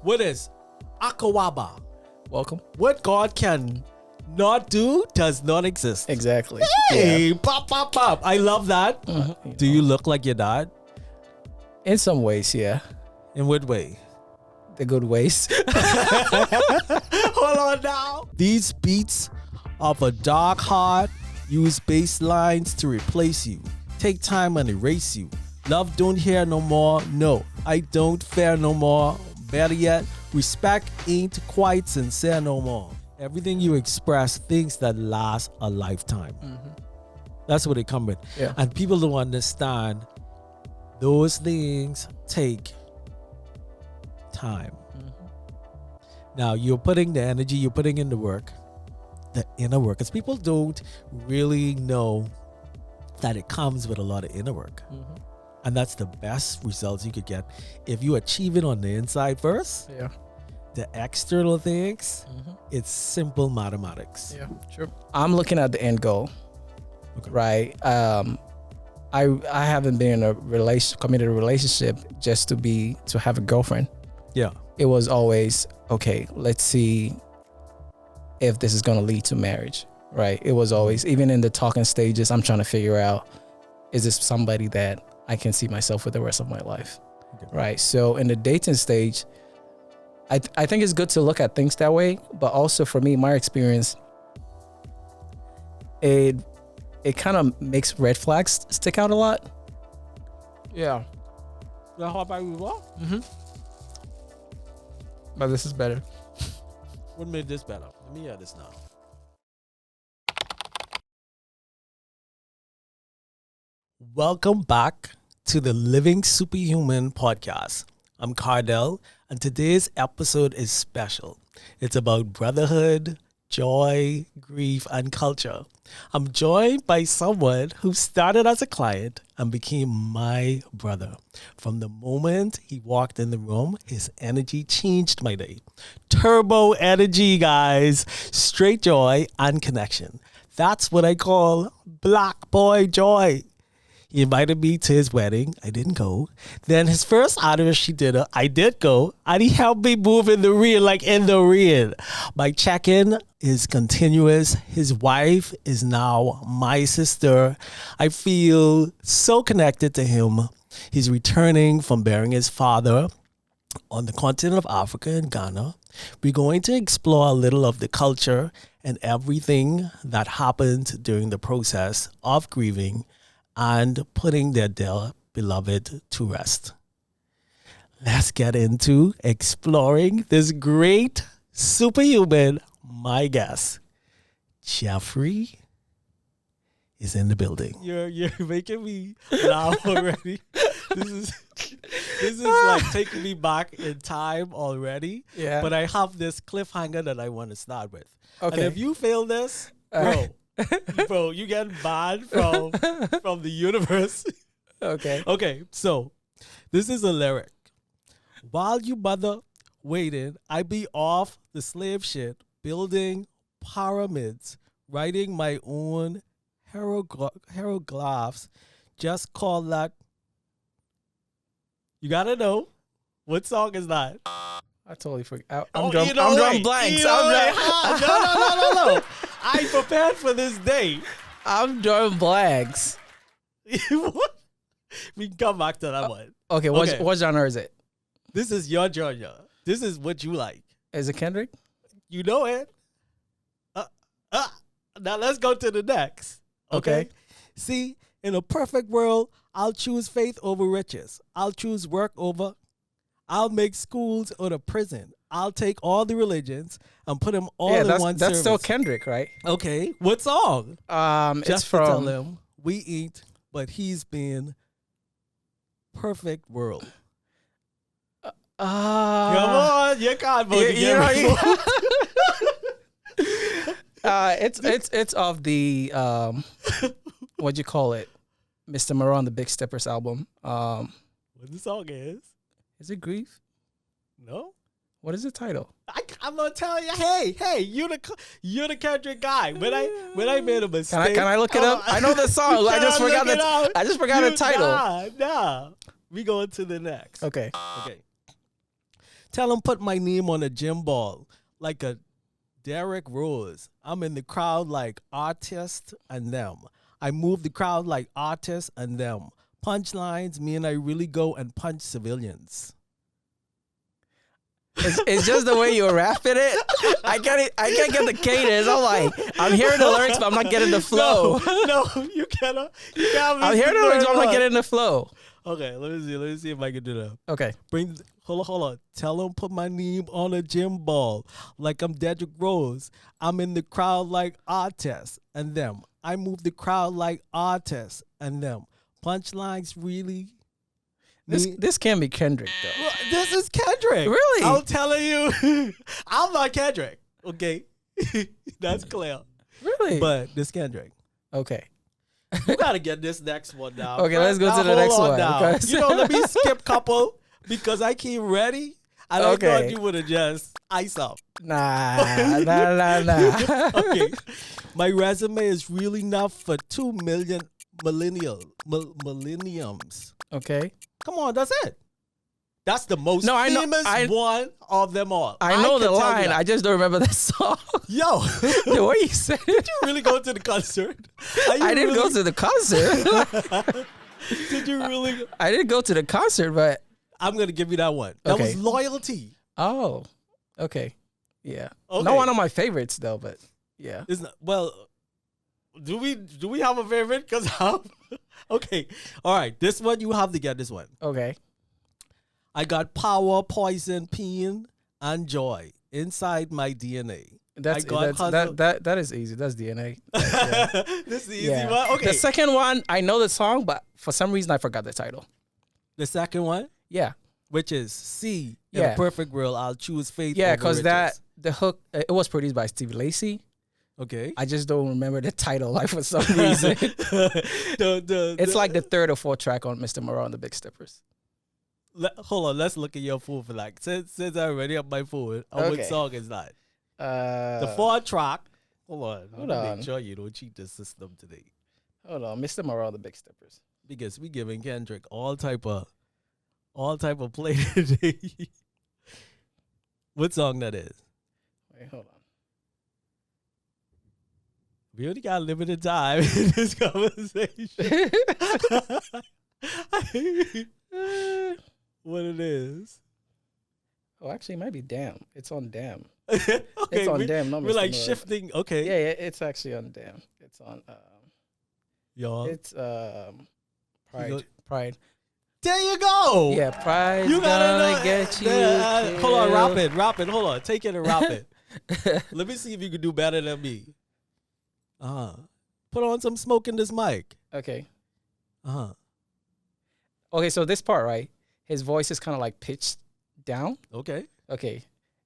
What is Akawaba? Welcome. What God can not do does not exist. Exactly. Hey, Yeah. pop, pop, pop. I love that. Do you look like your dad? In some ways, yeah. In what way? The good ways. Hold on now. These beats of a dark heart use bass lines to replace you. Take time and erase you. Love don't hear no more. No, I don't fear no more. Better yet, respect ain't quite sincere no more. Everything you express, things that last a lifetime. That's what they come with. Yeah. And people don't understand those things take time. Now, you're putting the energy, you're putting in the work, the inner work. Because people don't really know that it comes with a lot of inner work. And that's the best results you could get. If you achieve it on the inside first, Yeah. the external things, it's simple mathematics. Yeah. Sure. I'm looking at the end goal. Okay. Right. I haven't been in a committed relationship just to have a girlfriend. Yeah. It was always, okay, let's see if this is going to lead to marriage. Right. It was always, even in the talking stages, I'm trying to figure out, is this somebody that I can see myself with the rest of my life? Okay. Right. So in the dating stage, I think it's good to look at things that way. But also for me, my experience, it kind of makes red flags stick out a lot. Yeah. But this is better. What made this better? Let me hear this now. Welcome back to the Living Superhuman Podcast. I'm Cardell, and today's episode is special. It's about brotherhood, joy, grief, and culture. I'm joined by someone who started as a client and became my brother. From the moment he walked in the room, his energy changed my day. Turbo energy, guys. Straight joy and connection. That's what I call black boy joy. He invited me to his wedding. I didn't go. Then his first anniversary dinner, I did go. And he helped me move in the rear, like in the rear. My check-in is continuous. His wife is now my sister. I feel so connected to him. He's returning from burying his father on the continent of Africa in Ghana. We're going to explore a little of the culture and everything that happened during the process of grieving and putting their dear beloved to rest. Let's get into exploring this great superhuman. My guest, Jeffrey, is in the building. You're making me laugh already. This is like taking me back in time already. Yeah. But I have this cliffhanger that I want to start with. Okay. And if you fail this, bro, you get banned from the universe. Okay. Okay, so this is a lyric. While you mother waited, I be off the slave shit, building pyramids, writing my own hieroglyphs. Just call that. You gotta know, what song is that? I totally forgot. I'm drawing blanks. No. I prepared for this day. I'm drawing blanks. What? We can come back to that one. Okay, what genre is it? This is your genre. This is what you like. Is it Kendrick? You know it. Now let's go to the next. Okay? See, in a perfect world, I'll choose faith over riches. I'll choose work over. I'll make schools or the prison. I'll take all the religions and put them all in one that's service. still Kendrick, right? Okay. What song? It's Just to tell from him we eat, but he's been perfect world. Come on, you can't vote again. It's of the what'd you call it? Mr. Moreau on the Big Steppers album. What the song is? Is it Grief? No. What is the title? I'm gonna tell you. Hey, you're the Kendrick guy. When I made a mistake, Can I look it up? I know the song. I just forgot the title. Nah. We going to the next. Okay. Tell them put my name on a gym ball like a Derrick Rose. I'm in the crowd like artists and them. I move the crowd like artists and them. Punchlines mean I really go and punch civilians. It's just the way you rapping it. I can't get the cadence. I'm hearing the lyrics, but I'm not getting the flow. No, you cannot. I'm hearing the lyrics, but I'm not getting the flow. Okay, let me see if I can do that. Okay. Hold on. Tell them put my name on a gym ball like I'm Derrick Rose. I'm in the crowd like artists and them. I move the crowd like artists and them. Punchlines really. This can't be Kendrick though. Well, this is Kendrick. Really? I'm telling you, I'm not Kendrick. Okay, that's clear. Really? But this Kendrick. Okay. You gotta get this next one now. Okay, let's go to the next one. Because... let me skip couple because I came ready and I thought you would have just ice up. Nah. Okay. My resume is really enough for 2 million millenniums. Okay. Come on, that's it. That's the most famous one of them all. I know the line. I just don't remember the song. Yo. The way you said it. Did you really go to the concert? I didn't go to the concert. Did you really? I didn't go to the concert, but... I'm going to give you that one. That was Loyalty. Oh, okay. Yeah. Okay. Not one of my favorites, though, but yeah. It's not, well, do we have a favorite? Because okay. All right. This one, you have to get this one. Okay. I got power, poison, pain, and joy inside my DNA. That is easy. That's DNA. Yeah. This is the easy one? Okay. The second one, I know the song, but for some reason I forgot the title. The second one? Yeah. Which is C. In a perfect world, I'll choose faith. Yeah, because the hook, it was produced by Stevie Lacy. Okay. I just don't remember the title, like, for some reason. It's like the third or fourth track on Mr. Moreau and the Big Steppers. Hold on, let's look at your phone for like since I already have my phone. What song is that? The fourth track. Hold on. Make sure you don't cheat the system today. Hold on, Mr. Moreau and the Big Steppers. Because we giving Kendrick all type of play today. What song that is? Wait, hold on. We only got limited time in this conversation. What it is? Oh, actually, it might be Damn. It's on Damn. Okay, it's on Damn. Not we're Mr. like Moreau. Shifting. Okay. Yeah, it's actually on Damn. It's on. Y'all. It's Pride. There you go. Yeah, Pride. You gotta get you. Hold on, rap it. Hold on, take it and rap it. Let me see if you can do better than me. Put on some smoke in this mic. Okay. Okay, so this part, right? His voice is kind of like pitched down. Okay.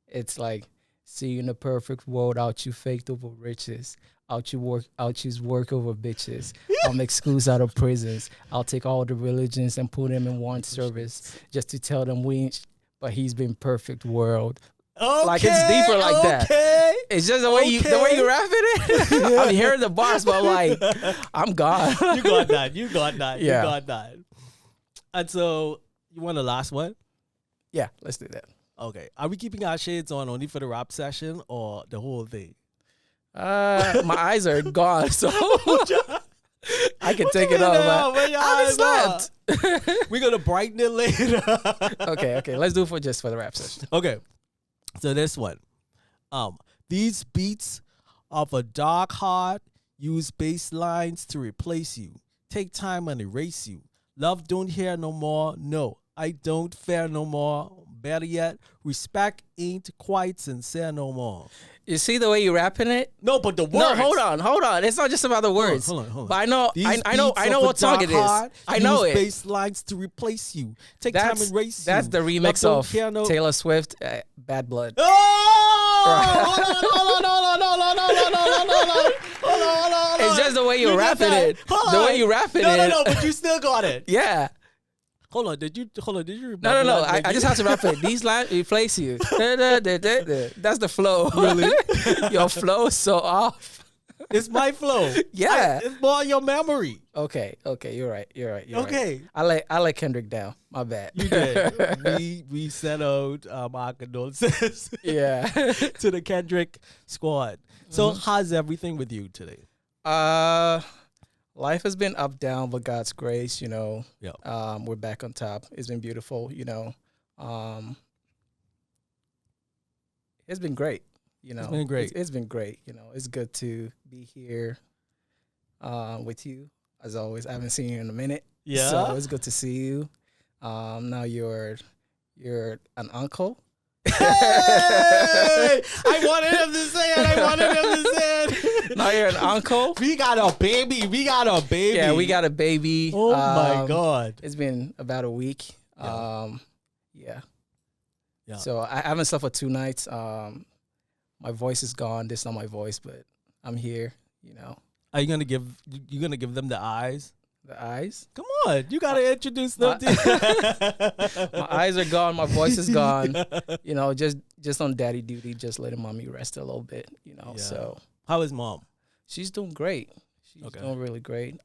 It's like, see you in a perfect world, out you faked over riches. I'll choose work over bitches. I'll make schools out of prisons. I'll take all the religions and put them in one service just to tell them we ain't, but he's been perfect world. Okay, like it's deeper like that. It's just the way you rapping it. Yeah. I'm hearing the bars, but I'm like, I'm gone. You got that. You got that. Yeah. You got that. And so, you want the last one? Yeah, let's do that. Okay. Are we keeping our shades on only for the rap session or the whole thing? My eyes are gone, so I can take it off. I haven't slept. We're gonna brighten it later. Okay. Let's do it just for the rap session. Okay. So this one. These beats of a dark heart use bass lines to replace you. Take time and erase you. Love don't hear no more. No, I don't fear no more. Better yet, respect ain't quite sincere no more. You see the way you rapping it? No, but the words. No, hold on. It's not just about the words. Hold on. But I know what song it is. I know it. Bass lines to replace you. Take time and race you. That's the remix of Taylor Swift, Bad Blood. Oh! Hold on. It's just the way you're rapping it. The way you rapping it. No, but you still got it. Yeah. Hold on, did you No. I just have to rap it. These lines replace you. That's the flow. Really? Your flow is so off. It's my flow. Yeah. It's more your memory. Okay. You're right. Okay. Right. I let Kendrick down. My bad. You did. we sent out our condolences Yeah. to the Kendrick squad. So how's everything with you today? Life has been up, down, but God's grace, Yeah. we're back on top. It's been beautiful, it's been great, It's been great. It's been great, It's good to be here with you, as always. I haven't seen you in a minute. Yeah. So it's good to see you. Now you're an uncle. Hey! I wanted him to say it. Now you're an uncle. We got a baby. Yeah, we got a baby. Oh my God. It's been about a week. Yeah. So I haven't slept for 2 nights. My voice is gone. This is not my voice, but I'm here, Are you gonna give them the eyes? The eyes? Come on, you gotta introduce them to My eyes are gone, my voice is gone. Just on daddy duty, just letting mommy rest a little bit, Yeah. So How is mom? she's doing great. She's Okay. doing really great.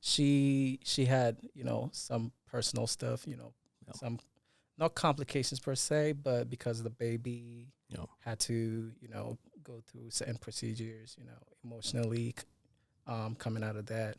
She had, some personal stuff, some not complications per se, but because the baby had to, go through certain procedures, emotionally, coming out of that,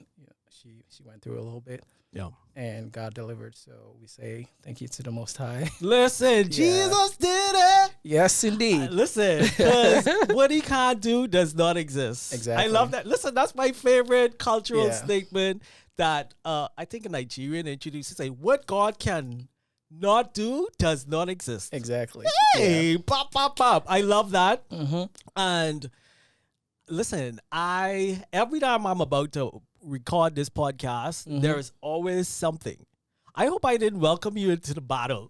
she went through a little bit. Yeah. And God delivered. So we say thank you to the Most High. Listen, Jesus did it. Yes, indeed. Listen, because what he can't do does not exist. Exactly. I love that. Listen, that's my favorite cultural Yeah. statement that I think a Nigerian introduced to say, what God can not do does not exist. Exactly. Hey, pop, pop, pop. I love that. Mm-hmm. And listen, every time I'm about to record this podcast, there is always something. I hope I didn't welcome you into the battle.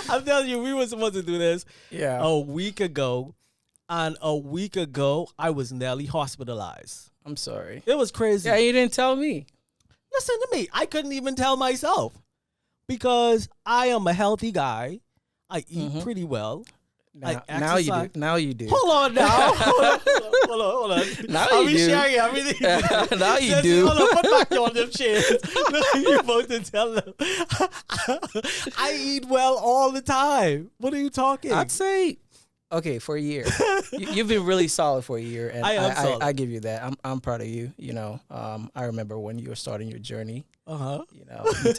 I'm telling you, we were supposed to do this a week ago. And a week ago, I was nearly hospitalized. I'm sorry. It was crazy. Yeah, you didn't tell me. Listen to me. I couldn't even tell myself because I am a healthy guy. I eat pretty well. Now you do. Now you do. Hold on now. Hold on. Now Are you we do. sharing everything? Now you do. Hold on, put back on them chairs. You're supposed to tell them. I eat well all the time. What are you talking? I'd say, okay, for a year. You've been really solid for a year, and I am solid. I give you that. I'm proud of you. I remember when you were starting your journey.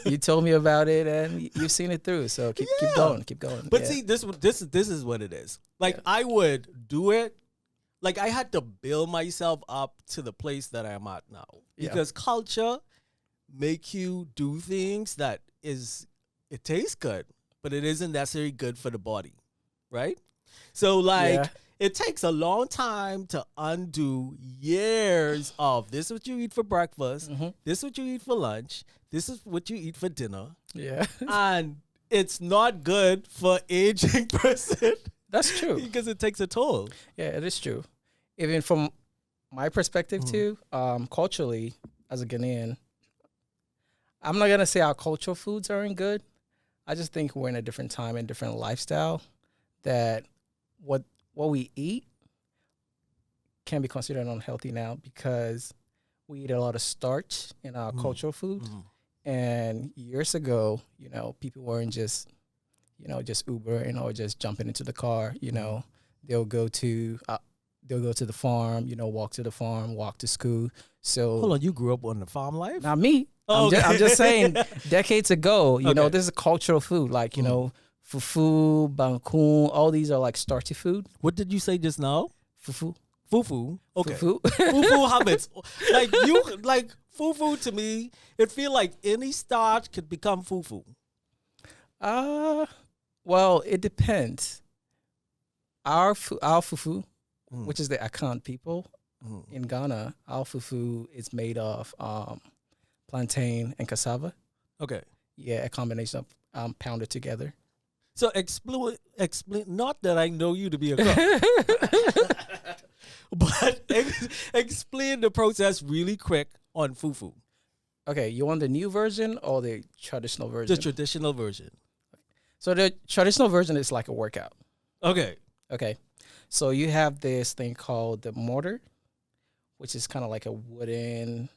You told me about it, and you've seen it through. So keep going. But see, this is what it is. Like I would do it. Like I had to build myself up to the place that I'm at now because culture make you do things that it tastes good, but it isn't necessarily good for the body, right? So it takes a long time to undo years of this is what you eat for breakfast, this is what you eat for lunch, this is what you eat for dinner. Yeah. And it's not good for aging person. That's true. Because it takes a toll. Yeah, it is true. Even from my perspective too, culturally, as a Ghanaian, I'm not gonna say our cultural foods aren't good. I just think we're in a different time and different lifestyle that what we eat can be considered unhealthy now because we eat a lot of starch in our cultural food. And years ago, people weren't just Uber, or just jumping into the car. They'll go to the farm, walk to the farm, walk to school. So Hold on, you grew up on the farm life? not me. Oh, I'm just saying, decades ago, Okay. this is a cultural food, like fufu, bangkun, all these are like starchy food. What did you say just now? Fufu. Fufu. Okay. Fufu. Fufu habits. Like fufu to me, it feel like any starch could become fufu. Well, it depends. Our fufu, which is the Akan people in Ghana, our fufu is made of plantain and cassava. Okay. Yeah, a combination of pounded together. So explain. Not that I know you to be a cook, but explain the process really quick on fufu. Okay, you want the new version or the traditional version? The traditional version. So the traditional version is like a workout. Okay. Okay, So you have this thing called the mortar, which is kind of like a wooden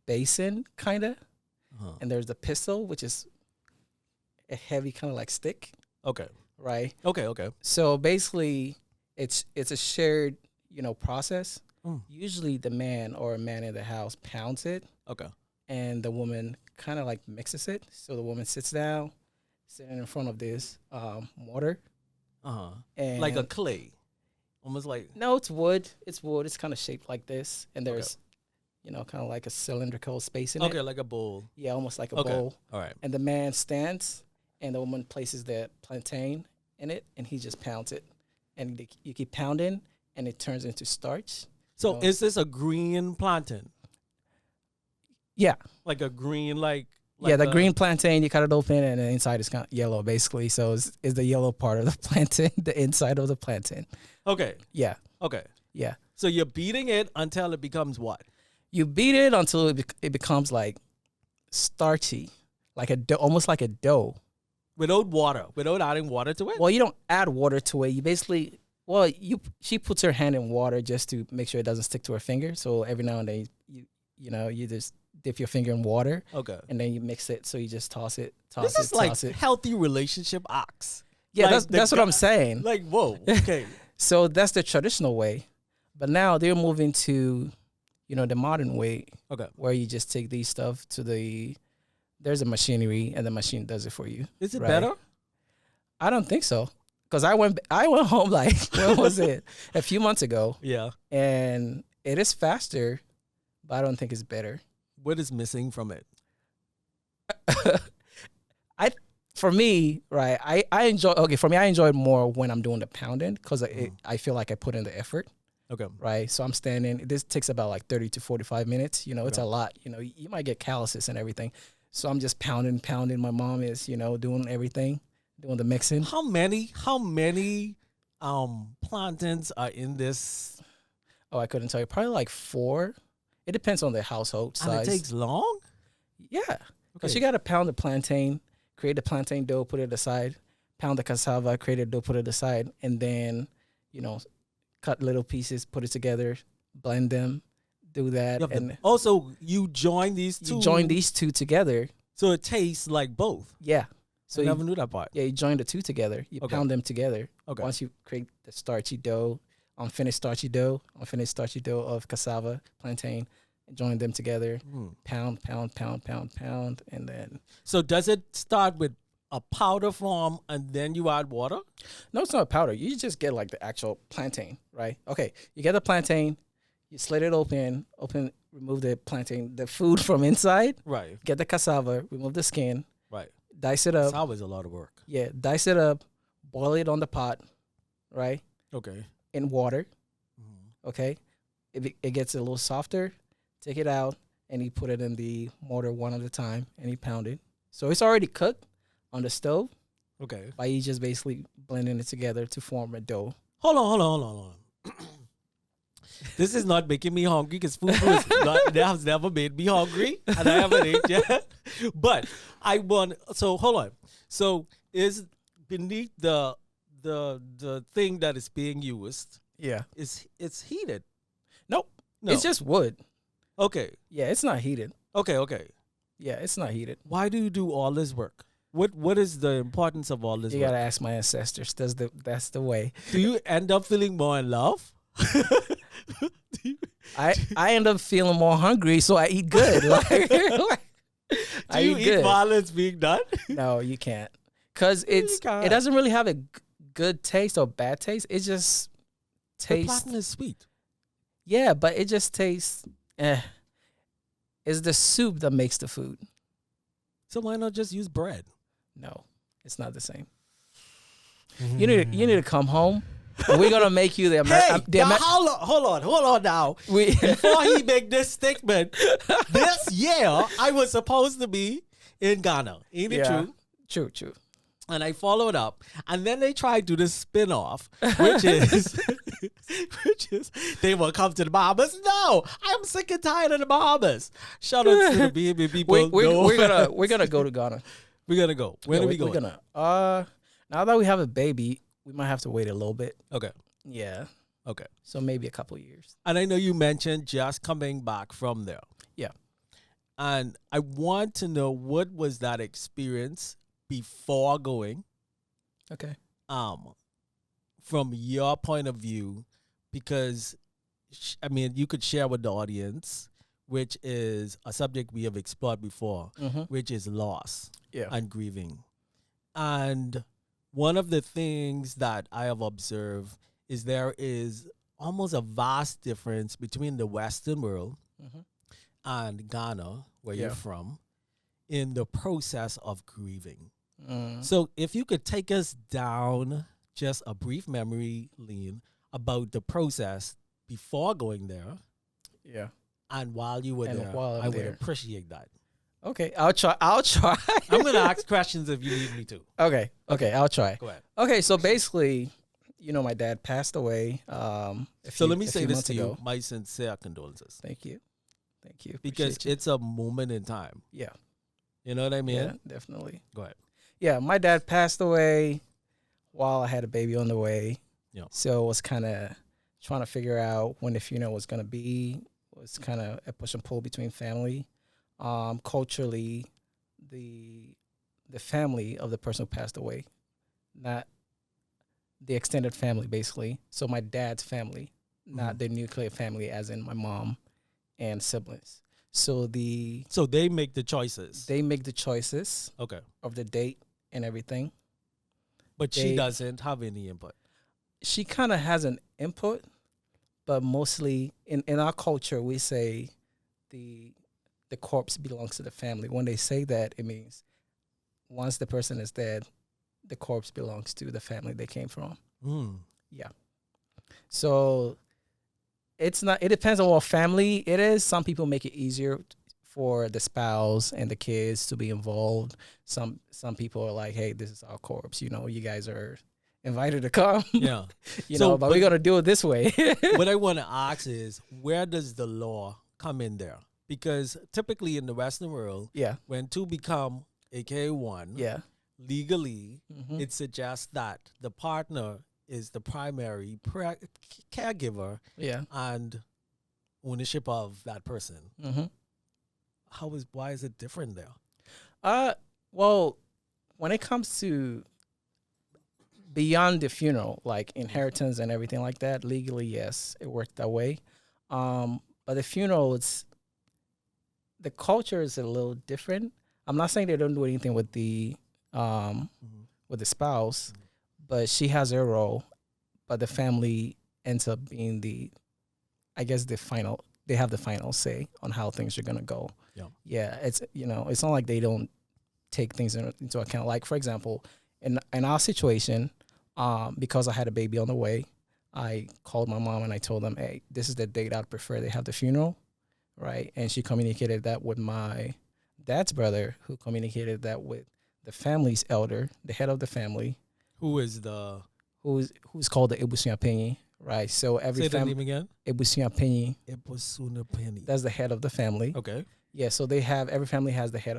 basin, kind of. And there's the pistol, which is a heavy kind of like stick. Okay. Right. Okay. So basically, it's a shared, process. Mm. Usually, the man or a man in the house pounds it. Okay. And the woman kind of like mixes it. So the woman sits down, sitting in front of this mortar. And like a clay, almost like. No, it's wood. It's wood. It's kind of shaped like this, and there's, kind of like a cylindrical space in it. Okay, like a bowl. Yeah, almost like a bowl. All right. And the man stands, and the woman places the plantain in it, and he just pounds it, and you keep pounding, and it turns into starch. So is this a green plantain? Yeah. Like a green, like the green plantain, you cut it open, and the inside is kind of yellow, basically. So is the yellow part of the plantain, the inside of the plantain. Okay. Yeah. Okay. Yeah. So you're beating it until it becomes what? You beat it until it becomes like starchy, like a dough, almost like a dough. Without water, without adding water to it? Well, you don't add water to it. You basically, she puts her hand in water just to make sure it doesn't stick to her finger. So every now and then, you just dip your finger in water. Okay. And then you mix it. So you just toss it. This is like healthy relationship acts. Yeah, like that's what I'm saying. Like, whoa, okay. So that's the traditional way. But now they're moving to, the modern way. Okay. Where you just take these stuff to there's a machinery and the machine does it for you. Is it better? I don't think so. Because I went home like, when was it? A few months ago. Yeah. And it is faster, but I don't think it's better. What is missing from it? For me, right, I enjoy it more when I'm doing the pounding because I feel like I put in the effort. Okay. Right. So I'm standing. This takes about like 30 to 45 minutes. It's a lot. You might get calluses and everything. So I'm just pounding. My mom is, doing everything, doing the mixing. How many plantains are in this? Oh, I couldn't tell you. Probably like 4. It depends on the household size. And it takes long? Yeah. Because you got to pound the plantain, create the plantain dough, put it aside, pound the cassava, create a dough, put it aside, and then, cut little pieces, put it together, blend them, do that. And also, you join these two. You join these two together. So it tastes like both. Yeah. So I never knew that part. Yeah, you join the two together. You pound them together. Okay. Once you create the starchy dough, unfinished starchy dough of cassava, plantain, and join them together. Pound, and then. So does it start with a powder form and then you add water? No, it's not a powder. You just get like the actual plantain, right? Okay, you get the plantain, you slit it open, remove the plantain, the food from inside. Right. Get the cassava, remove the skin. Right. Dice it up. Cassava is a lot of work. Yeah, dice it up, boil it on the pot, right? Okay. In water. Mm-hmm. Okay. It gets a little softer. Take it out and you put it in the mortar one at a time and you pound it. So it's already cooked on the stove. Okay. But you just basically blending it together to form a dough. Hold on. This is not making me hungry because Fufu has never made me hungry and I haven't ate yet. But hold on. So is beneath the thing that is being used? Yeah. It's heated? Nope. No. It's just wood. Okay. Yeah, it's not heated. Okay. Yeah, it's not heated. Why do you do all this work? What is the importance of all this work? You gotta ask my ancestors. That's the way. Do you end up feeling more in love? I end up feeling more hungry, so I eat good. Do you eat while it's being done? No, you can't. Because it doesn't really have a good taste or bad taste. It just tastes. The plantain is sweet. Yeah, but it just tastes. It's the soup that makes the food. So why not just use bread? No, it's not the same. You need to come home. And we're gonna make you the American. Hold on now. Before he make this statement, this year I was supposed to be in Ghana. Ain't it true? True. And I followed up, and then they tried to do this spin-off, which is they will come to the Bahamas. No, I'm sick and tired of the Bahamas. Shout out to the BB people. We're gonna go to Ghana. We're gonna go. When are we going? Now that we have a baby, we might have to wait a little bit. Okay. Yeah. Okay. So maybe a couple years. And I know you mentioned just coming back from there. Yeah. And I want to know, what was that experience before going, Okay. from your point of view, because I mean, you could share with the audience, which is a subject we have explored before, which is loss Yeah. and grieving. And one of the things that I have observed is there is almost a vast difference between the Western world and Ghana, where you're from, in the process of grieving. So if you could take us down just a brief memory lane about the process before going there Yeah. and while you were And there, while I'm I would there. appreciate that. Okay. I'll try. I'm going to ask questions if you need me to. Okay. I'll try. Go ahead. Okay. So basically, my dad passed away. So let me a say few this months to you. ago. My sincere condolences. Thank you. Because Appreciate you. it's a moment in time. Yeah. You know what I mean? Yeah. Definitely. Go ahead. Yeah. My dad passed away while I had a baby on the way. Yeah. So it was kind of trying to figure out when the funeral was going to be. It was kind of a push and pull between family. Culturally, the family of the person who passed away, not the extended family, basically. So my dad's family, not the nuclear family, as in my mom and siblings. So they make the choices. they make the choices Okay. of the date and everything. But she doesn't have any input. She kind of has an input, but mostly in our culture, we say the corpse belongs to the family. When they say that, it means once the person is dead, the corpse belongs to the family they came from. Yeah. So it's not. It depends on what family it is. Some people make it easier for the spouse and the kids to be involved. Some people are like, "Hey, this is our corpse. You guys are invited to come." Yeah. But we're gonna do it this way. What I want to ask is, where does the law come in there? Because typically in the Western world, Yeah. when two become aka one, Yeah. legally, it suggests that the partner is the primary caregiver Yeah. and ownership of that person. Why is it different there? Well, when it comes to beyond the funeral, like inheritance and everything like that, legally, yes, it worked that way. But the funeral, the culture is a little different. I'm not saying they don't do anything with the spouse, but she has her role, but the family ends up being the final. They have the final say on how things are gonna go. Yeah. It's not like they don't take things into account. Like, for example, in our situation, because I had a baby on the way, I called my mom and I told them, "Hey, this is the date I'd prefer they have the funeral," right? And she communicated that with my dad's brother, who communicated that with the family's elder, the head of the family, Who's called the Ebusuapenyi, right? So every say the family, name again? Ebusuapenyi, Ebusuapenyi. that's the head of the family. Okay. Yeah, so every family has the head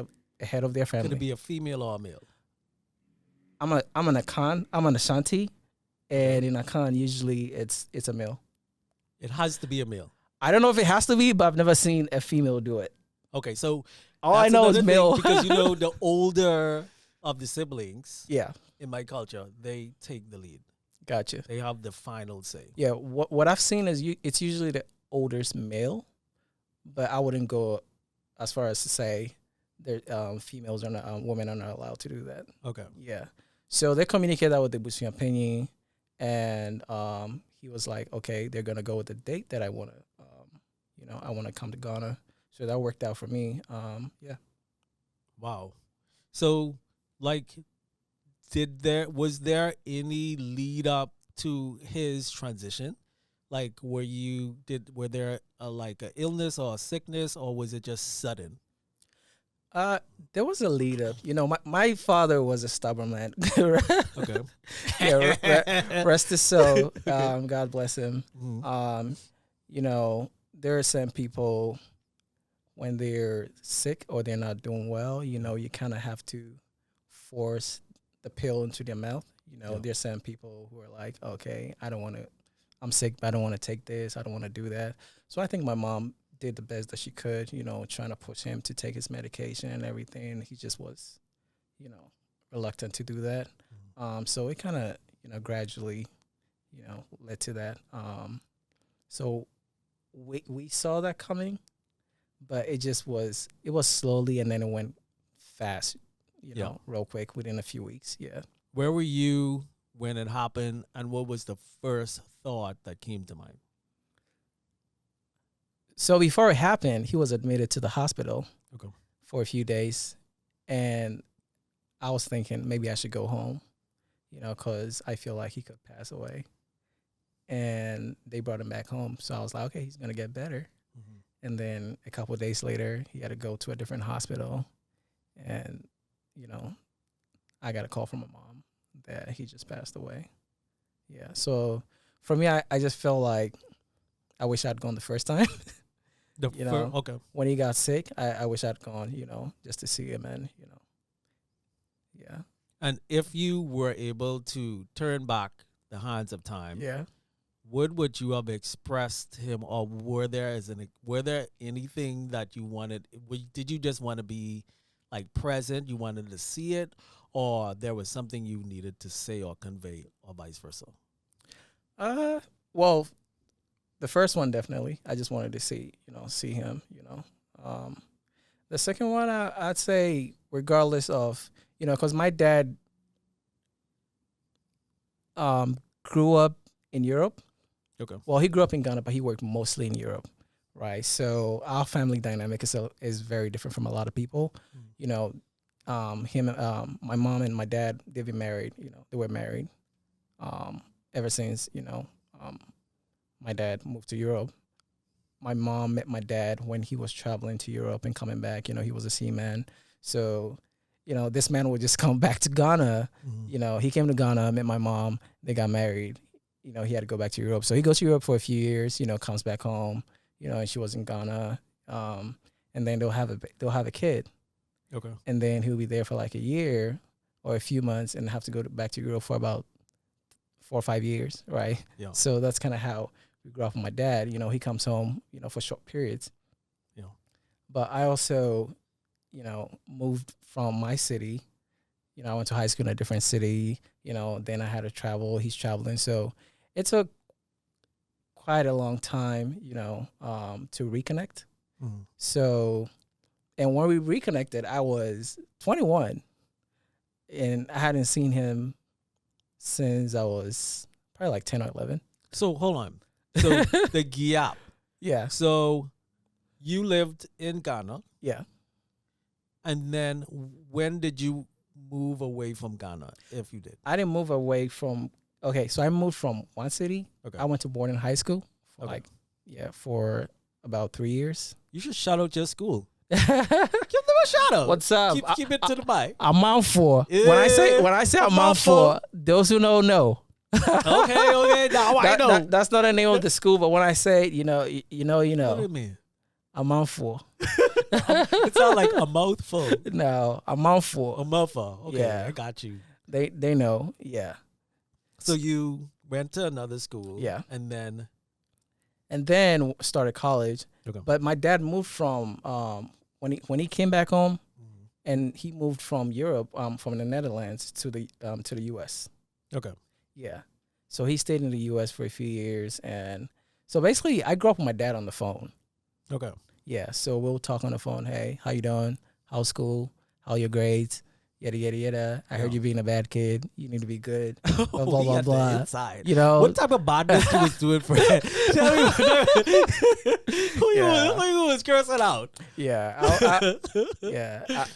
of their family. Could it be a female or a male? I'm an Akan, I'm an Ashanti, and in Akan usually it's a male. It has to be a male. I don't know if it has to be, but I've never seen a female do it. Okay, so all I know is male. Because the older of the siblings, yeah, in my culture, they take the lead. Gotcha. They have the final say. Yeah, what I've seen is it's usually the oldest male, but I wouldn't go as far as to say that females are not, women are not allowed to do that. Okay. Yeah. So they communicated that with the Busuapenyi, and he was like, "Okay, they're gonna go with the date that I want to, I want to come to Ghana." So that worked out for me. Yeah. Wow. So, was there any lead up to his transition? Like, were there a illness or a sickness, or was it just sudden? There was a lead up. My father was a stubborn man. Okay. Yeah, rest his soul. God bless him. Mm-hmm. There are some people when they're sick or they're not doing well, you kind of have to force the pill into their mouth. There's some people who are like, okay, I don't want to I'm sick, but I don't want to take this. I don't want to do that. So I think my mom did the best that she could, trying to push him to take his medication and everything. He just was, reluctant to do that. So it kind of, gradually, led to that. So we saw that coming, but it was slowly, and then it went fast, real quick within a few weeks. Yeah. Where were you when it happened, and what was the first thought that came to mind? So before it happened, he was admitted to the hospital for a few days, and I was thinking maybe I should go home, because I feel like he could pass away. And they brought him back home, so I was like, okay, he's gonna get better. And then a couple of days later, he had to go to a different hospital, and I got a call from my mom that he just passed away. Yeah, so for me, I just felt like I wish I'd gone the first time. When he got sick, I wish I'd gone, just to see him, and yeah. And if you were able to turn back the hands of time, what would you have expressed to him, or were there anything that you wanted? Did you just want to be like present? You wanted to see it, or there was something you needed to say or convey, or vice versa? Well, the first one, definitely. I just wanted to see him, The second one, I'd say, regardless of, because my dad grew up in Europe. Okay. Well, he grew up in Ghana, but he worked mostly in Europe, right? So our family dynamic is very different from a lot of people. My mom and my dad, they've been married. They were married ever since, my dad moved to Europe. My mom met my dad when he was traveling to Europe and coming back. He was a seaman. So, this man would just come back to Ghana. He came to Ghana, met my mom. They got married. He had to go back to Europe. So he goes to Europe for a few years, comes back home, and she was in Ghana. And then they'll have a kid. Okay. And then he'll be there for like a year or a few months and have to go back to Europe for about 4 or 5 years, right? Yeah. So that's kind of how we grew up with my dad. He comes home, for short periods. Yeah. But I also, moved from my city. I went to high school in a different city. Then I had to travel. He's traveling. So it took quite a long time, to reconnect. So, and when we reconnected, I was 21. And I hadn't seen him since I was probably like 10 or 11. So hold on. So the gap. Yeah. So you lived in Ghana. Yeah. And then when did you move away from Ghana, if you did? I didn't move away from, so I moved from one city. Okay. I went to boarding high school for for about 3 years. You should shout out your school. Give them a shout out. What's up? Keep it to the mic. I'm Mount 4. Yeah. When I say I'm Mount 4, those who know. Okay. Now I know. That's not the name of the school, but when I say it, you know. What do you mean? I'm Mount 4. It sounds like a mouthful. No, I'm Mount 4. A mouthful. Okay, Yeah. I got you. They know, yeah. So you went to another school. Yeah. And then started college. Okay. But my dad moved from when he came back home, and he moved from Europe, from the Netherlands to the US. Okay. Yeah. So he stayed in the US for a few years, and so basically I grew up with my dad on the phone. Okay. Yeah. So we'll talk on the phone. Hey, how you doing? How's school? How are your grades? Yada yada yada. I heard you being a bad kid. You need to be good. Blah blah blah blah. Inside. What type of badness you was doing for it? Tell me who you was cursing out. Yeah.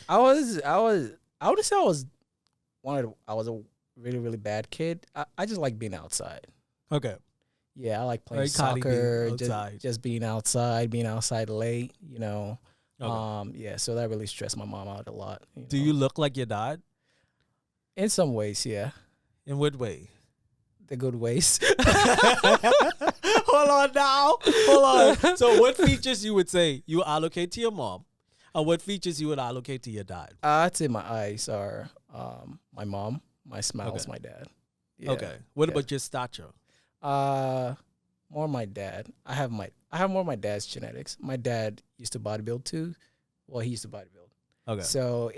I would say I was a really, really bad kid. I just like being outside. Okay. Yeah, I like playing Like Cardi B, soccer, outside. just being outside late, Okay. Yeah, so that really stressed my mom out a lot. Do you look like your dad? In some ways, yeah. In what way? The good ways. Hold on now. Hold on. So what features you would say you allocate to your mom, and what features you would allocate to your dad? I'd say my eyes are my mom, my smile's my dad. Yeah. Okay. What about your stature? more my dad. I have more of my dad's genetics. My dad used to bodybuild too. Well, he used to bodybuild. Okay. So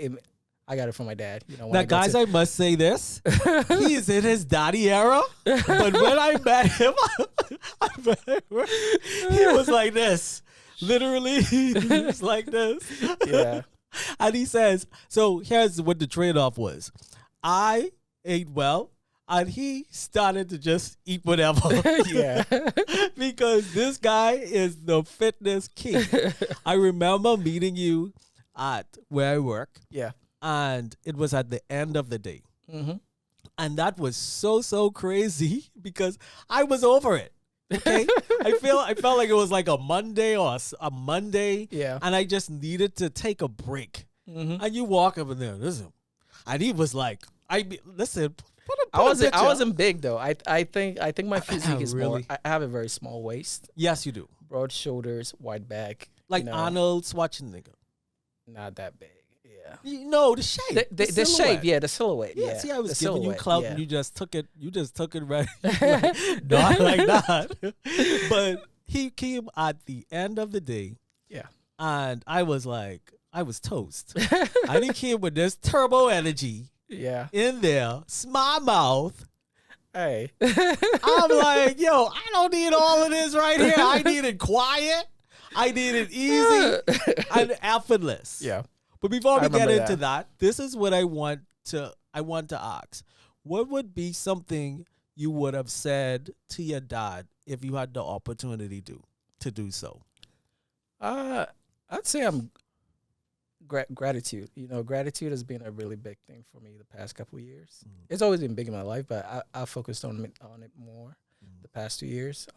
I got it from my dad. You know, when Now, I go guys, to, I must say this. He is in his daddy era. But when I met him, he was like this. Literally, he was like this. yeah, And he says, so here's what the trade-off was. I ate well, and he started to just eat whatever. yeah, Because this guy is the fitness king. I remember meeting you at where I work, yeah. and it was at the end of the day. Mm-hmm. And that was so crazy because I was over it. Okay, I felt like it was like a Monday or a Monday, Yeah. and I just needed to take a break. Mm-hmm. And you walk up in there, listen, and he was like, listen, I wasn't big though. I think my physique is Really? more. I have a very small waist, Yes, you do. broad shoulders, wide back. Like you know, Arnold Schwarzenegger. not that big. Yeah. You know the shape, The shape, silhouette. yeah, the silhouette. Yeah, Yeah, see, I was the giving you silhouette, clout, yeah. and you just took it. You just took it right, not like that. But he came at the end of the day, Yeah. and I was like, I was toast. And he came with this turbo energy Yeah. in there, small mouth. Hey. I'm like, yo, I don't need all of this right here. I need it quiet. I need it easy and effortless. Yeah. But before we get remember into that, this is what I want to ask. What would be something you would have said to your dad if you had the opportunity to do so? I'd say I'm gratitude. You know, gratitude has been a really big thing for me the past couple of years. It's always been big in my life, but I focused on it more the past 2 years.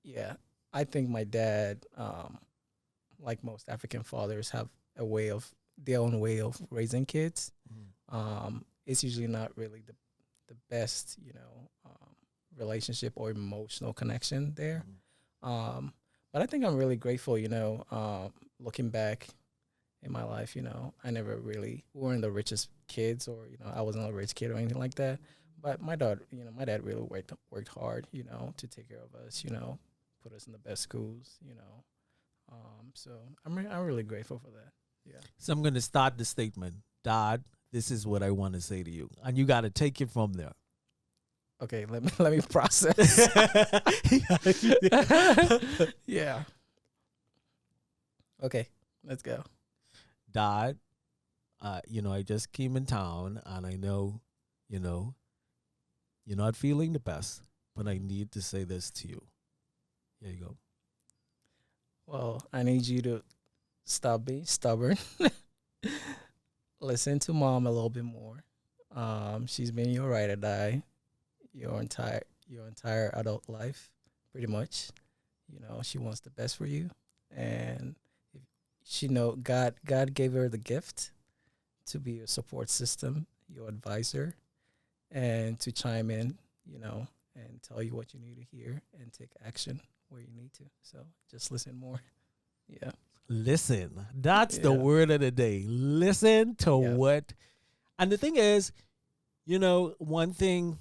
Yeah, I think my dad, like most African fathers, have their own way of raising kids. It's usually not really the best, relationship or emotional connection there. But I think I'm really grateful, looking back in my life, we weren't the richest kids, or, I wasn't a rich kid or anything like that. But my dad really worked hard, to take care of us, put us in the best schools, So I'm really grateful for that. Yeah. So I'm going to start the statement. Dad, this is what I want to say to you. And you got to take it from there. Okay, let me process. Yeah. Okay, let's go. Dad, I just came in town, and I know, you're not feeling the best, but I need to say this to you. Here you go. Well, I need you to stop being stubborn. Listen to mom a little bit more. She's been your ride or die your entire adult life, pretty much. She wants the best for you, and she God gave her the gift to be your support system, your advisor, and to chime in, and tell you what you need to hear and take action where you need to. So just listen more. Yeah. Listen. That's the word of the day. Listen to what. And the thing is, one thing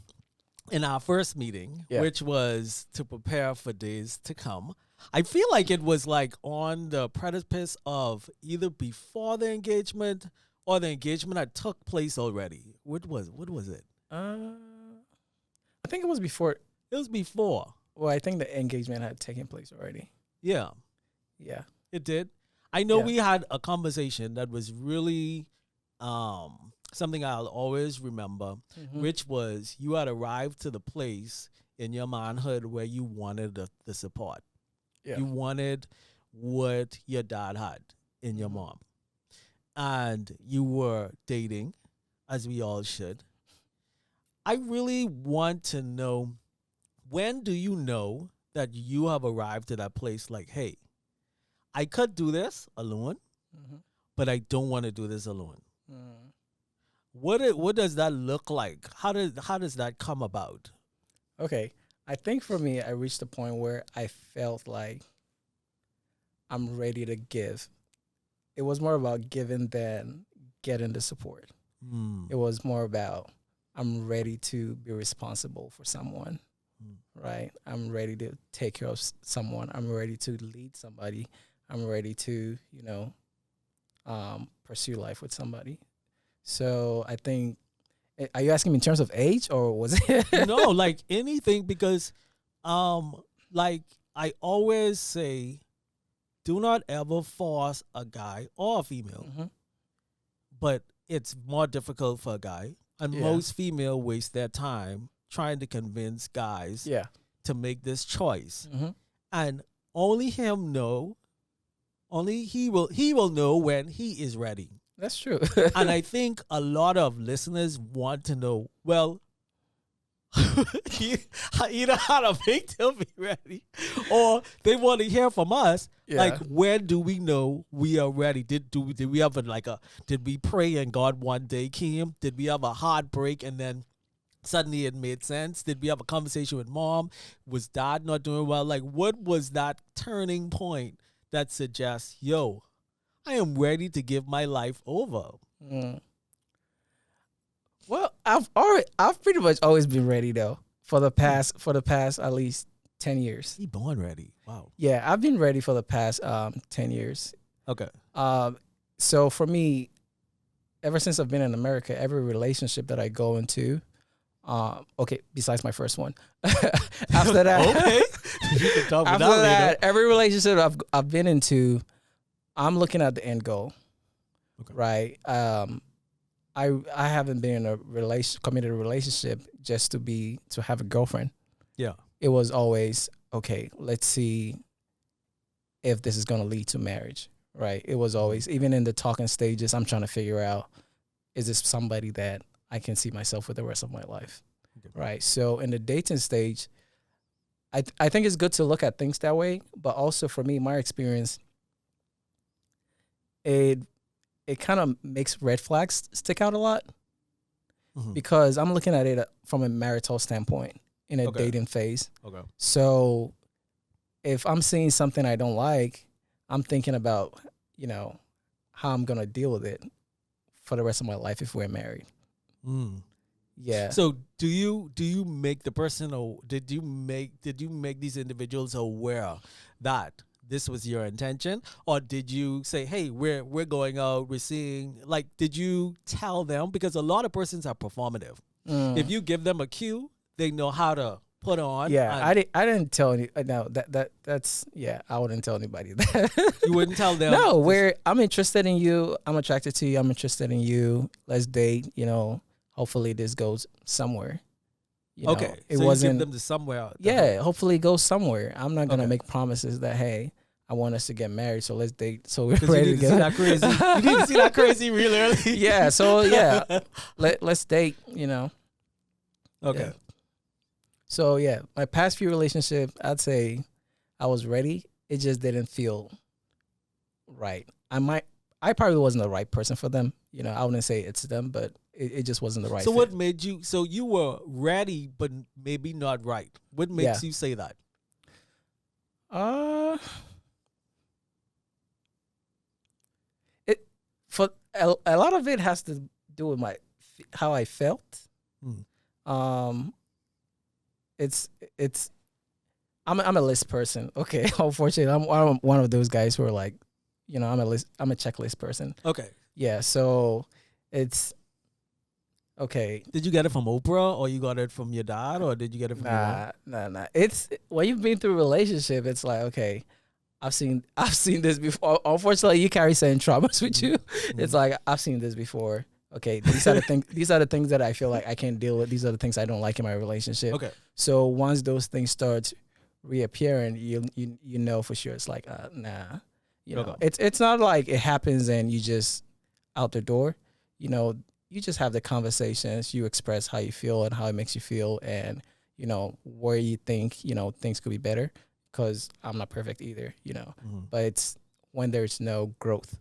in our first meeting, which was to prepare for days to come, I feel like it was like on the precipice of either before the engagement or the engagement that took place already. What was it? I think it was before. It was before. Well, I think the engagement had taken place already. Yeah. Yeah. It did. I know we had a conversation that was really something I'll always remember, which was you had arrived to the place in your manhood where you wanted the support. Yeah. You wanted what your dad had in your mom. And you were dating, as we all should. I really want to know, when do you know that you have arrived to that place like, hey, I could do this alone, but I don't want to do this alone. What does that look like? How does that come about? Okay. I think for me, I reached a point where I felt like I'm ready to give. It was more about giving than getting the support. It was more about I'm ready to be responsible for someone, right? I'm ready to take care of someone. I'm ready to lead somebody. I'm ready to, pursue life with somebody. So I think, are you asking me in terms of age or was it? No, like anything, because like I always say, do not ever force a guy or a female. Mhm. But it's more difficult for a guy. And Yeah. most female waste their time trying to convince guys Yeah. to make this choice. Hmm. And only him know, only he will know when he is ready. That's true. And I think a lot of listeners want to know, well, either how to make them be ready, or they want to hear from us. Yeah. Like, when do we know we are ready? Did we have did we pray and God one day came? Did we have a heartbreak and then suddenly it made sense? Did we have a conversation with mom? Was dad not doing well? Like, what was that turning point that suggests, yo, I am ready to give my life over? Mm. Well, I've pretty much always been ready though for the past at least 10 years. He born ready. Wow. Yeah, I've been ready for the past 10 years. Okay. So for me, ever since I've been in America, every relationship that I go into, okay, besides my first one, after that, Okay. You can talk after about that, later. every relationship I've been into, I'm looking at the end goal, Okay. right? I haven't been in a committed relationship just to have a girlfriend. Yeah. It was always, okay, let's see if this is going to lead to marriage, right? It was always, even in the talking stages, I'm trying to figure out, is this somebody that I can see myself with the rest of my life, Okay. right? So in the dating stage, I think it's good to look at things that way, but also for me, my experience, it kind of makes red flags stick out a lot Mhm. because I'm looking at it from a marital standpoint in a Okay. dating phase. Okay. So if I'm seeing something I don't like, I'm thinking about, how I'm going to deal with it for the rest of my life if we're married. Mm. Yeah. So do you make the person, or did you make these individuals aware that this was your intention, or did you say, hey, we're going out, we're seeing, like, did you tell them? Because a lot of persons are performative. Mm. If you give them a cue, they know how to put on. Yeah, and I didn't tell any. No, that's yeah. I wouldn't tell anybody that. you wouldn't tell them. No, I'm interested in you. I'm attracted to you. I'm interested in you. Let's date. Hopefully this goes somewhere. Okay, it so wasn't. you give them to somewhere. Yeah, hopefully it goes somewhere. I'm not gonna Okay. make promises that, hey, I want us to get married, so let's date. So we're 'Cause you ready need to to see get that crazy. You need to see that crazy real early. Yeah. So yeah, let's date. Okay. Yeah. So yeah, my past few relationships, I'd say I was ready. It just didn't feel right. I probably wasn't the right person for them. I wouldn't say it's them, but it just wasn't the right So fit. what made you? So you were ready, but maybe not right. What makes you say that? It for a lot of it has to do with how I felt. Mm. It's I'm a list person. Okay, unfortunately, I'm one of those guys who are like, I'm a checklist person. Okay. Yeah, so it's okay. Did you get it from Oprah, or you got it from your dad, or did you get it from your mom? Nah. It's when you've been through a relationship, it's like, okay, I've seen this before. Unfortunately, you carry certain traumas with you. Mhm. It's like, I've seen this before. Okay, these are the things. These are the things that I feel like I can't deal with. These are the things I don't like in my relationship. Okay. So once those things start reappearing, you know for sure it's like, nah. Okay. It's not like it happens and you just out the door. You just have the conversations. You express how you feel and how it makes you feel, and where you think things could be better. Because I'm not perfect either, Mhm. But it's when there's no growth,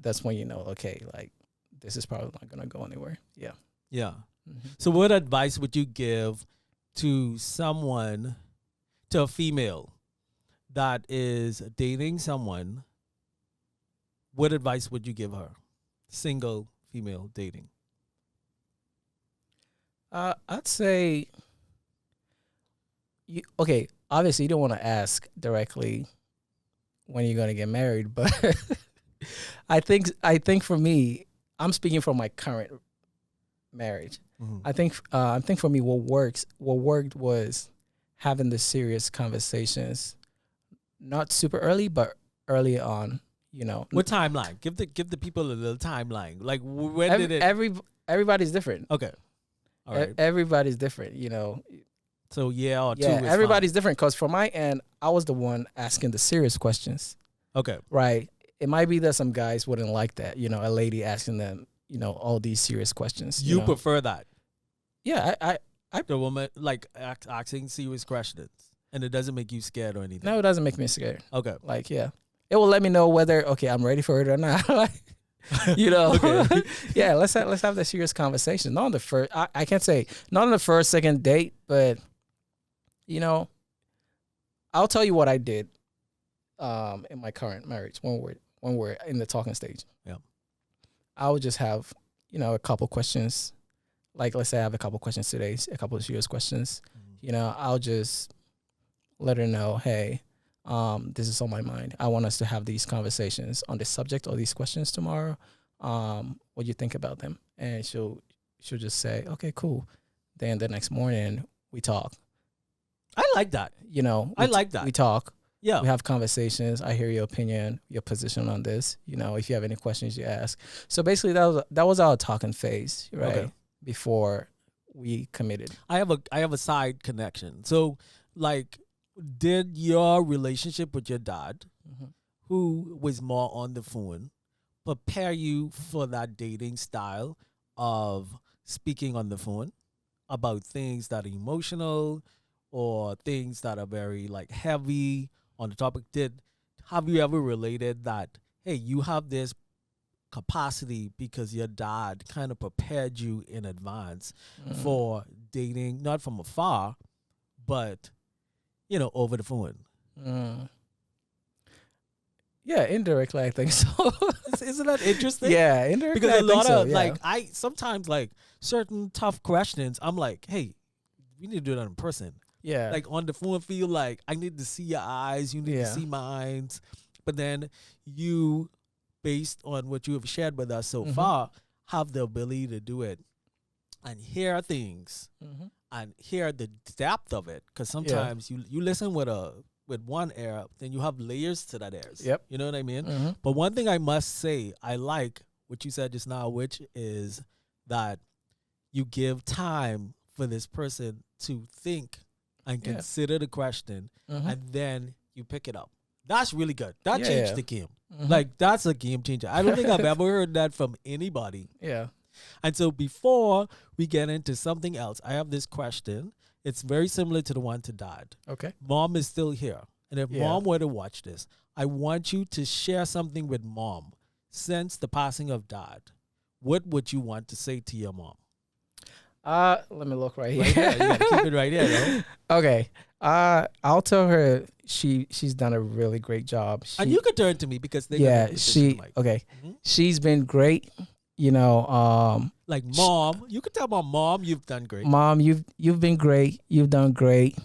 that's when okay, like, this is probably not gonna go anywhere. Yeah. Yeah. Mm-hmm. So what advice would you give to a female that is dating someone? What advice would you give her? Single female dating. I'd say okay, obviously you don't want to ask directly when you're gonna get married, but I think for me, I'm speaking from my current marriage. Mhm. I think for me, what worked was having the serious conversations, not super early, but early on. What timeline? Give the people a little timeline. Like when did it? Everybody's different. Okay, all right. Everybody's different. So yeah, or two. Yeah, Is everybody's different. Because from my end, I was the one asking the serious questions. fine. Okay. Right. It might be that some guys wouldn't like that. A lady asking them, all these serious questions. You prefer that? Yeah, I The woman like asking serious questions, and it doesn't make you scared or anything. no, it doesn't make me scared. Okay. Like, yeah, it will let me know whether I'm ready for it or not. Like, Okay. Yeah, let's have the serious conversation. Not on the first. I can't say not on the first, second date, but I'll tell you what I did in my current marriage when we're in the talking stage. Yeah. I would just have a couple questions. Like, let's say I have a couple questions today, a couple of serious questions. I'll just let her know, hey, this is on my mind. I want us to have these conversations on this subject or these questions tomorrow. What do you think about them? And she'll just say, okay, cool. Then the next morning we talk. I like that. I like that. We talk. Yeah. We have conversations. I hear your opinion, your position on this. If you have any questions, you ask. So basically, that was our talking phase, right? Okay. Before we committed. I have a side connection. So, like, did your relationship with your dad, who was more on the phone, prepare you for that dating style of speaking on the phone about things that are emotional or things that are very like heavy on the topic? Have you ever related that, hey, you have this capacity because your dad kind of prepared you in advance for dating, not from afar, but over the phone? Yeah, indirectly, I think so. Isn't that interesting? Yeah, indirectly. Because a lot of yeah. like I sometimes like certain tough questions, I'm like, hey, we need to do that in person. Yeah. Like on the phone, feel like I need to see your eyes, you need to Yeah. see mine. But then you, based on what you have shared with us so far, have the ability to do it and hear things and hear the depth of it. Because sometimes you listen with one ear, then you have layers to that ear. Yep. You know what I mean? But one thing I must say, I like what you said just now, which is that you give time for this person to think and consider the question, and then you pick it up. That's really good. That changed the game. Like, that's a game changer. I don't think I've ever heard that from anybody. Yeah. And so before we get into something else, I have this question. It's very similar to the one to Dad. Okay. Mom is still here. And if Mom were to watch this, I want you to share something with Mom since the passing of Dad. What would you want to say to your mom? Let me look right here. Right there. You gotta keep it right there, though. Okay. I'll tell her she's done a really great job. And you could turn to me because they okay. She's been great. Like, Mom, you could tell my mom you've done great. Mom, you've been great. You've done great.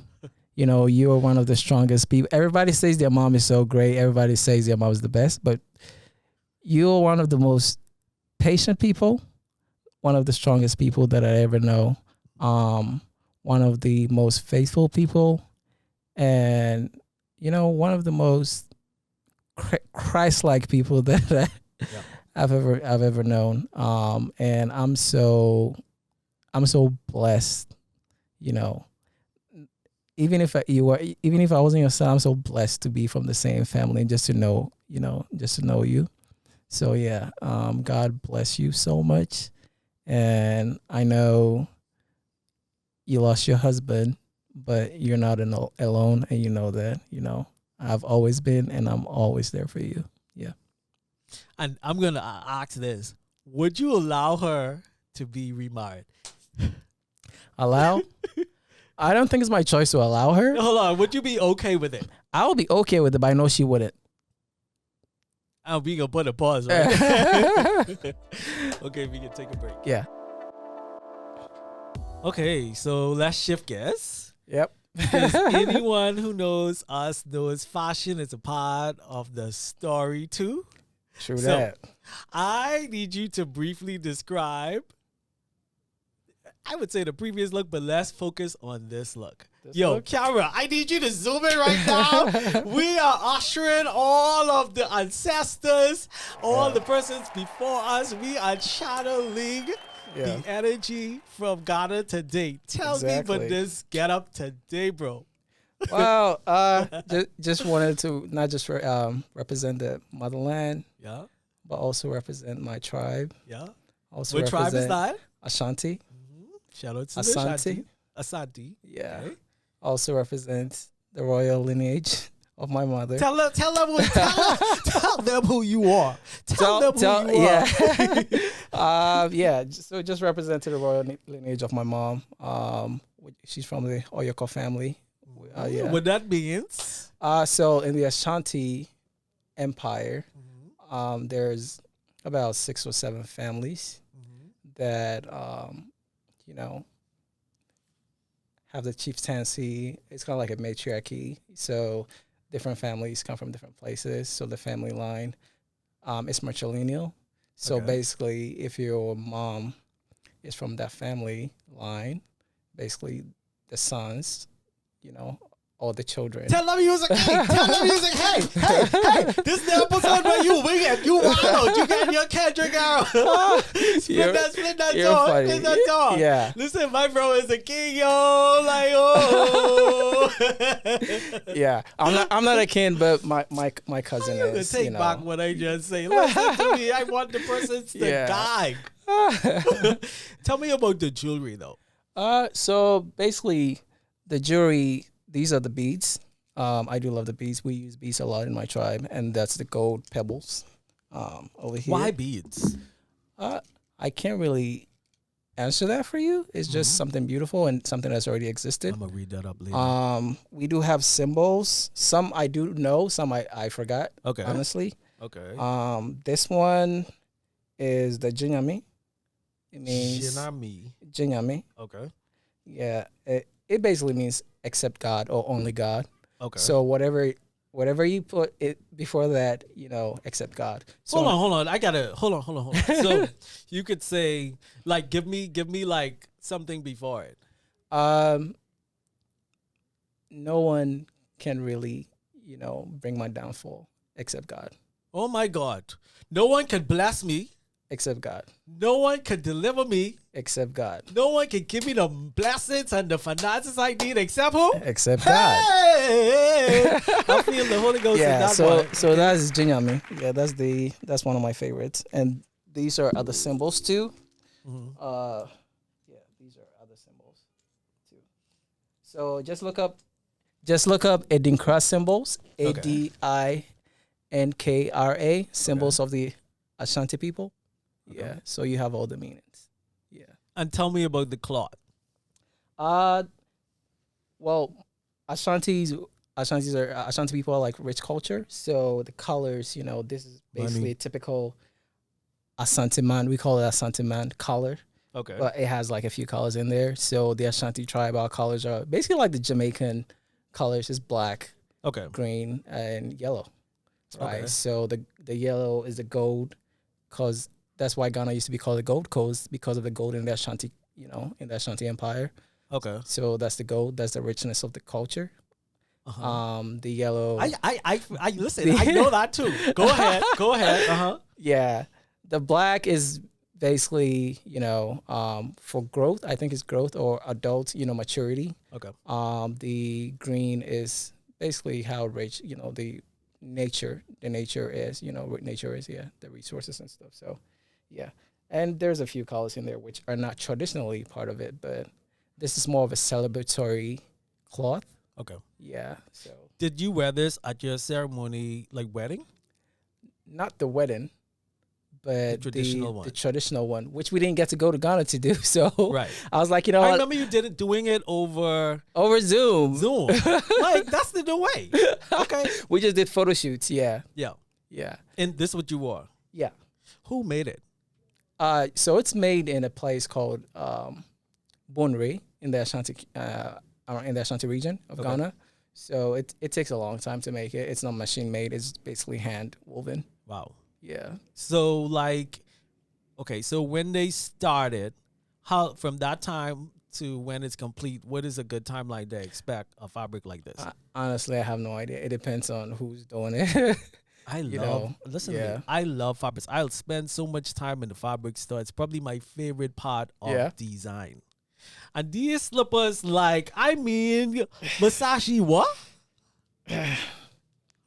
You are one of the strongest people. Everybody says their mom is so great. Everybody says their mom is the best, but you're one of the most patient people, one of the strongest people that I ever know, one of the most faithful people, and one of the most Christ-like people that I've ever known. And I'm so blessed. Even if I wasn't your son, I'm so blessed to be from the same family and just to know you. So yeah, God bless you so much. And I know you lost your husband, but you're not alone, and you know that. I've always been, and I'm always there for you. Yeah. And I'm gonna ask this: would you allow her to be remarried? Allow? I don't think it's my choice to allow her. Hold on. Would you be okay with it? I would be okay with it, but I know she wouldn't. We gonna put a pause, right? Okay, we can take a break. Yeah. Okay, so let's shift gears. Yep. Because anyone who knows us knows fashion is a part of the story too. True So, that. I need you to briefly describe, I would say the previous look, but let's focus on this look. Yo, camera, I need you to zoom in right now. We are ushering all of the ancestors, all the persons before us. We are channeling the energy from Ghana today. Tell me about this get up today, bro. Well, just wanted to not just represent the motherland, but also represent my tribe. Yeah. Also what tribe is that? Ashanti. Shout out to Ashanti. Ashanti. Yeah. Okay. Also represents the royal lineage of my mother. Tell them who you are. Tell them who you are. So just represented the royal lineage of my mom. She's from the Oyoko family. What that means? So in the Ashanti Empire, there's about 6 or 7 families that have the chieftaincy. It's kind of like a matriarchy. So different families come from different places. So the family line is matrilineal. So basically, if your mom is from that family line, basically the sons, all the children. Tell them music, hey. Tell them music, hey. This is the episode where you wing it. You wild. You got your Kendrick out. Split that door. Yeah. Listen, my bro is a king, yo. Like, oh. Yeah. I'm not a king, but my cousin is. Take back what I just say. Listen to me. I want the persons to guide. Tell me about the jewelry, though. So basically, the jewelry. These are the beads. I do love the beads. We use beads a lot in my tribe, and that's the gold pebbles over here. Why beads? I can't really answer that for you. It's just something beautiful and something that's already existed. I'm going to read that up later. We do have symbols. Some I do know, some I forgot, honestly. Okay. This one is the Jinyami. It means... Jinyami. Okay. Yeah. It basically means except God or only God. Okay. So whatever you put it before that, except God. So hold on. Hold on. So you could say, like, give me like something before it. No one can really, bring my downfall except God. Oh my God. No one can bless me except God. No one can deliver me except God. No one can give me the blessings and the finances I need except who? Except God. Hey! I feel the Holy Ghost in that one. So that's Jinyami. Yeah, that's one of my favorites. And these are other symbols too. These are other symbols too. So just look up Adinkra symbols. ADINKRA symbols of the Ashanti people. Okay. Yeah, so you have all the meanings. Yeah. And tell me about the cloth. Well, Ashanti people are like rich culture. So the colors, this is basically a typical Asante man. We call it Asante man color. Okay. But it has like a few colors in there. So the Ashanti tribe, our colors are basically like the Jamaican colors. Is black, green, and yellow. Right. Okay. So the yellow is the gold, because that's why Ghana used to be called the Gold Coast, because of the gold in the Ashanti, in the Ashanti Empire. Okay. So that's the gold. That's the richness of the culture. The yellow. I listen. I know that too. Go ahead. Yeah. The black is basically, for growth. I think it's growth or adult, maturity. Okay. The green is basically how rich, the nature is, the resources and stuff. So, yeah. And there's a few colors in there which are not traditionally part of it, but this is more of a celebratory cloth. Okay. Yeah. So. Did you wear this at your ceremony, like wedding? Not the wedding, but the traditional one, which we didn't get to go to Ghana to do. So right. I was like, I remember you doing it over Zoom. Like, that's the new way. Okay. We just did photo shoots. Yeah. Yeah. Yeah. And this is what you wore? Yeah. Who made it? So it's made in a place called Bonre in the in the Ashanti region of Ghana. So it takes a long time to make it. It's not machine made. It's basically hand woven. Wow. Yeah. So like, okay, so when they started, how from that time to when it's complete, what is a good timeline to expect a fabric like this? Honestly, I have no idea. It depends on who's doing it. Listen to me. I love fabrics. I'll spend so much time in the fabric store. It's probably my favorite part of design. And these slippers, like, I mean, Versace what?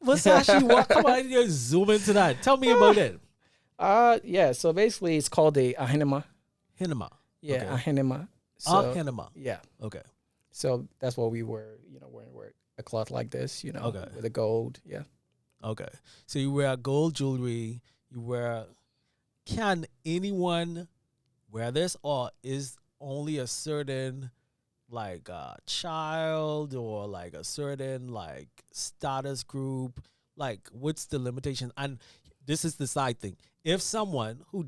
Versace what? Come on, you zoom into that. Tell me about it. Yeah. So basically, it's called a ahinema. Hinema. Yeah, okay. ahinema. So, hinema. Yeah. Okay. So that's what we wear. Wearing a cloth like this. With the gold. Yeah. Okay. So you wear gold jewelry. Can anyone wear this, or is only a certain like child or like a certain like status group? Like, what's the limitation? And this is the side thing. If someone who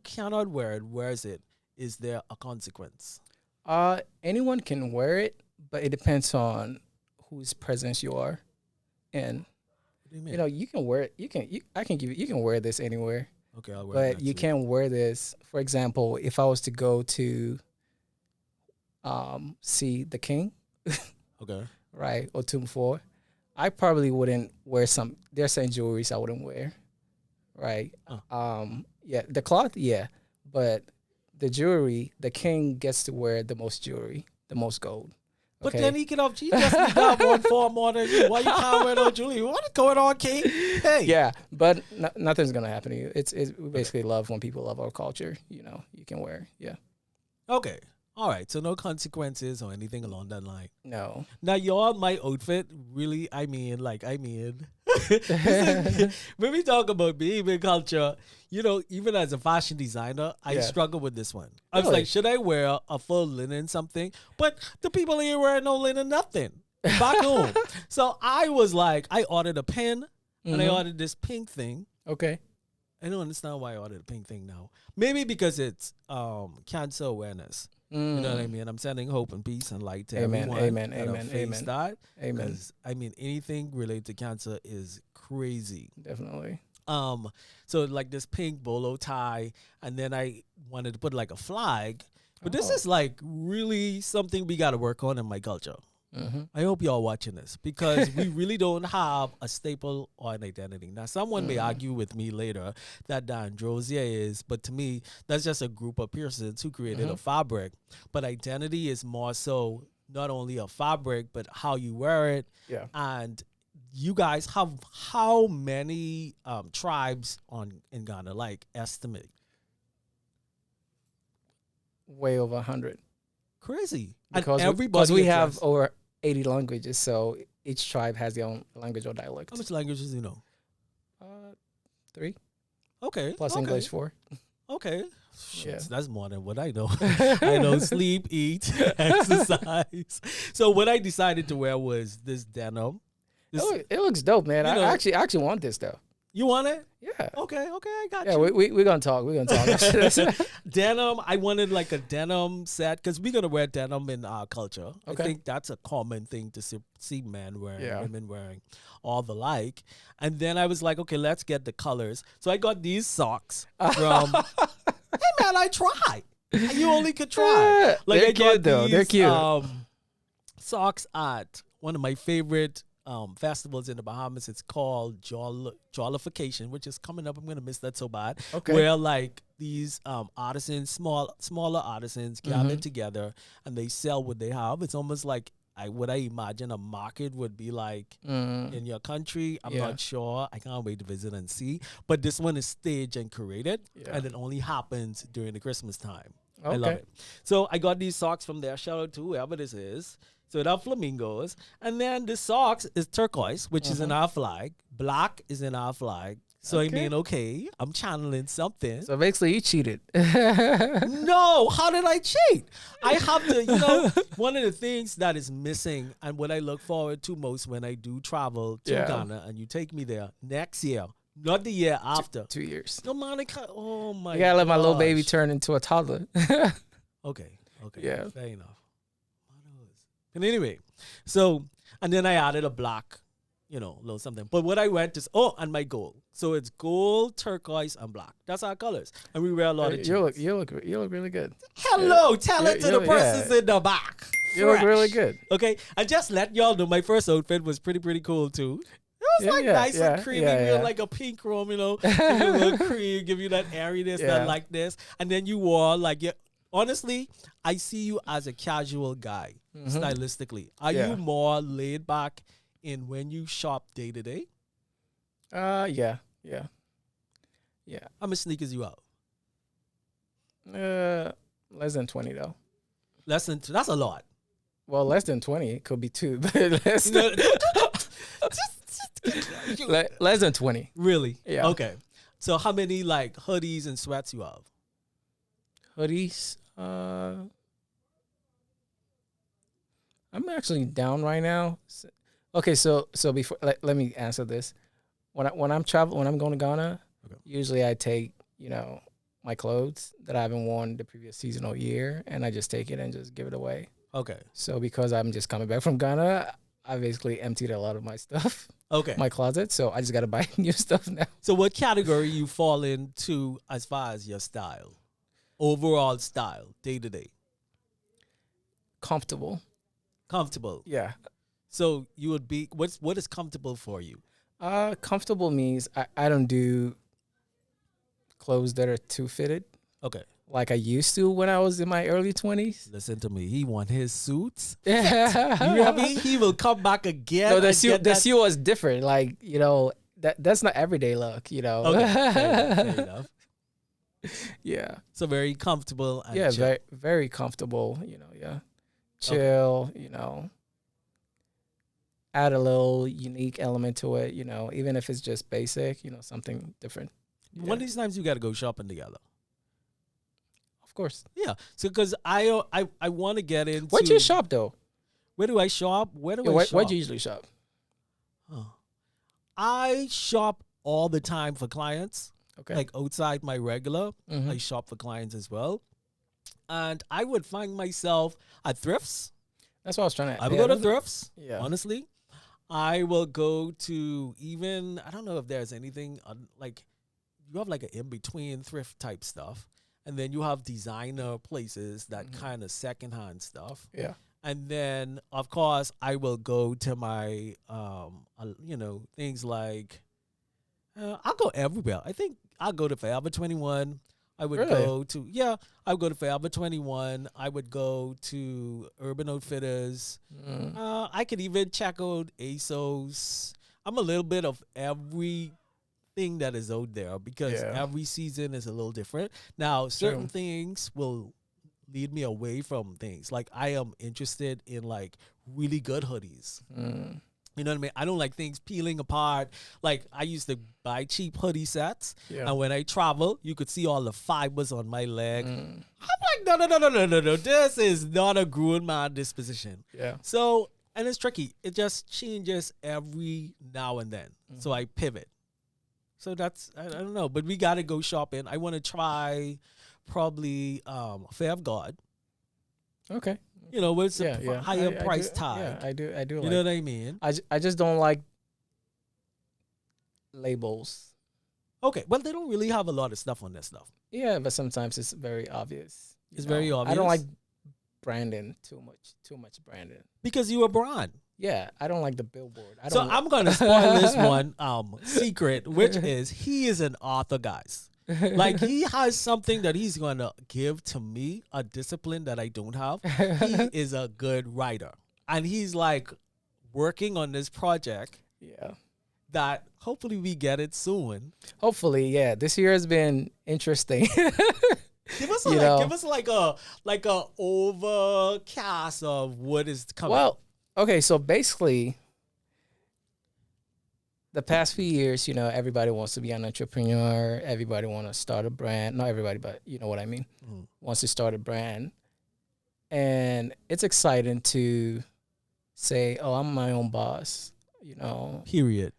cannot wear it wears it, is there a consequence? Anyone can wear it, but it depends on whose presence you are, and you can wear it. You can wear this anywhere. Okay, I'll wear it. But you can't wear this. For example, if I was to go to see the king, okay, right, or Tomb 4, I probably wouldn't wear there's certain jewelries I wouldn't wear, right? Yeah, the cloth, yeah, but the jewelry, the king gets to wear the most jewelry, the most gold. But then he just got one form more than you. Why you can't wear no jewelry? What is going on, King? Hey. Yeah, but nothing's gonna happen to you. We basically love when people love our culture. You can wear. Yeah. Okay. All right. So no consequences or anything along that line. No. Now, my outfit really. When we talk about behavior culture, even as a fashion designer, I struggle with this one. I was like, should I wear a full linen something? But the people here wear no linen nothing back home. So I was like, I ordered a pen and I ordered this pink thing. Okay. I don't understand why I ordered a pink thing now. Maybe because it's cancer awareness. You know what I mean? I'm sending hope and peace and light to everyone. Amen. That. Amen. 'Cause, anything related to cancer is crazy. Definitely. So like this pink bolo tie, and then I wanted to put like a flag. But this is like really something we got to work on in my culture. I hope y'all watching this, because we really don't have a staple or an identity. Now, someone may argue with me later that Androsia is, but to me, that's just a group of persons who created a fabric. But identity is more so not only a fabric, but how you wear it. Yeah. And you guys have how many tribes in Ghana? Like, estimate. Way over 100. Crazy. Because we have over 80 languages, so each tribe has their own language or dialect. How much languages do you know? 3. Okay. Plus English 4. Okay. Yeah. That's more than what I know. I know sleep, eat, exercise. So what I decided to wear was this denim. It looks dope, man. I actually want this though. You want it? Yeah. Okay, I got you. Yeah, we're gonna talk. We're gonna talk. Denim. I wanted like a denim set because we're gonna wear denim in our culture. Okay. I think that's a common thing to see men wearing, women wearing, all the like. And then I was like, okay, let's get the colors. So I got these socks from. Hey man, I try. You only could try. Like, they're cute though. They're cute. Socks at one of my favorite festivals in the Bahamas. It's called Jollification, which is coming up. I'm gonna miss that so bad. Okay. Where like these artisans, smaller artisans, gather together and they sell what they have. It's almost like what I imagine a market would be like in your country. I'm not sure. I can't wait to visit and see. But this one is staged and curated, and it only happens during the Christmas time. Okay. I love it. So I got these socks from there. Shout out to whoever this is. So it have flamingos. And then the socks is turquoise, which is in our flag. Black is in our flag. So I mean, okay, I'm channeling something. So basically you cheated. No, how did I cheat? I have to, one of the things that is missing and what I look forward to most when I do travel to Ghana and you take me there next year, not the year after. 2 years. No, Monica, oh my God. You gotta let my little baby turn into a toddler. Okay. Yeah. Fair enough. And anyway, so, and then I added a black, little something. But what I went is, and my gold. So it's gold, turquoise, and black. That's our colors. And we wear a lot of jeans. You look really good. Hello, tell it to the persons in the back. You look really good. Okay, and just let y'all know, my first outfit was pretty cool too. It was nice and creamy, real like a pink room, give you a little cream, give you that airiness, that lightness. And then you wore honestly, I see you as a casual guy, stylistically. Are you more laid back in when you shop day to day? Yeah. How much sneakers you out? Less than 20 though. Less than 2, that's a lot. Well, less than 20, it could be 2, but less than 20. Really? Yeah. Okay. So how many hoodies and sweats you have? Hoodies. I'm actually down right now. Okay, so before let me answer this. When I'm going to Ghana, usually I take my clothes that I haven't worn the previous season or year, and I just take it and just give it away. Okay. So because I'm just coming back from Ghana, I basically emptied a lot of my stuff. Okay. My closet. So I just got to buy new stuff now. So what category you fall into as far as your style? Overall style, day to day? Comfortable. Comfortable. Yeah. So you would be, what is comfortable for you? Comfortable means I don't do clothes that are too fitted. Okay. Like I used to when I was in my early 20s. Listen to me. He want his suits. Yeah. You know what I mean? He will come back again. No, the suit was different. Like, that's not everyday look, Okay. Fair enough. Yeah. So very comfortable. And chill. very, very comfortable, Chill, add a little unique element to it, even if it's just basic, something different. One of these times you got to go shopping together. Of course. Yeah. So because I want to get into. Where do you shop though? Where do I shop? Where do I shop? Where do you usually shop? I shop all the time for clients. Okay. Like outside my regular, I shop for clients as well. And I would find myself at thrifts. That's what I was trying to. I would go to thrifts. Yeah. Honestly, I will go to I don't know if there's anything you have an in-between thrift type stuff. And then you have designer places that kind of secondhand stuff. Yeah. And then, of course, I will go to my, things like, I'll go everywhere. I think I'll go to Forever 21. I would go to, I would go to Forever 21. I would go to Urban Outfitters. I could even check out ASOS. I'm a little bit of everything that is out there because every season is a little different. Now, certain things will lead me away from things. Like I am interested in really good hoodies. You know what I mean? I don't like things peeling apart. Like I used to buy cheap hoodie sets, and when I travel, you could see all the fibers on my leg. I'm like, no. This is not a grown man disposition. Yeah. So, and it's tricky. It just changes every now and then. So I pivot. So that's, I don't know, but we got to go shopping. I want to try probably Fair of God. Okay. With a higher price tag. Yeah, I do. You know what I mean? I just don't like labels. Okay. Well, they don't really have a lot of stuff on their stuff. Yeah, but sometimes it's very obvious. It's very obvious. I don't like branding too much branding. Because you're a brand. Yeah, I don't like the billboard. I'm going to spoil this one secret, which is he is an author, guys. Like he has something that he's going to give to me, a discipline that I don't have. He is a good writer. And he's working on this project. Yeah. That hopefully we get it soon. Hopefully, yeah. This year has been interesting. Give us a overcast of what is coming. Well, okay, so basically the past few years, everybody wants to be an entrepreneur. Everybody wants to start a brand. Not everybody, but you know what I mean. Wants to start a brand. And it's exciting to say, oh, I'm my own boss, Period.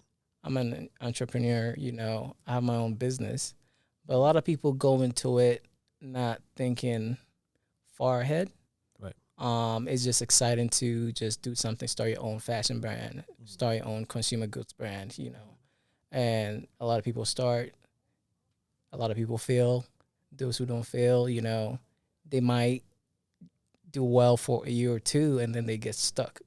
I'm an entrepreneur, I have my own business. But a lot of people go into it not thinking far ahead. Right. It's just exciting to just do something, start your own fashion brand, start your own consumer goods brand, And a lot of people start, a lot of people fail. Those who don't fail, they might do well for a year or two and then they get stuck,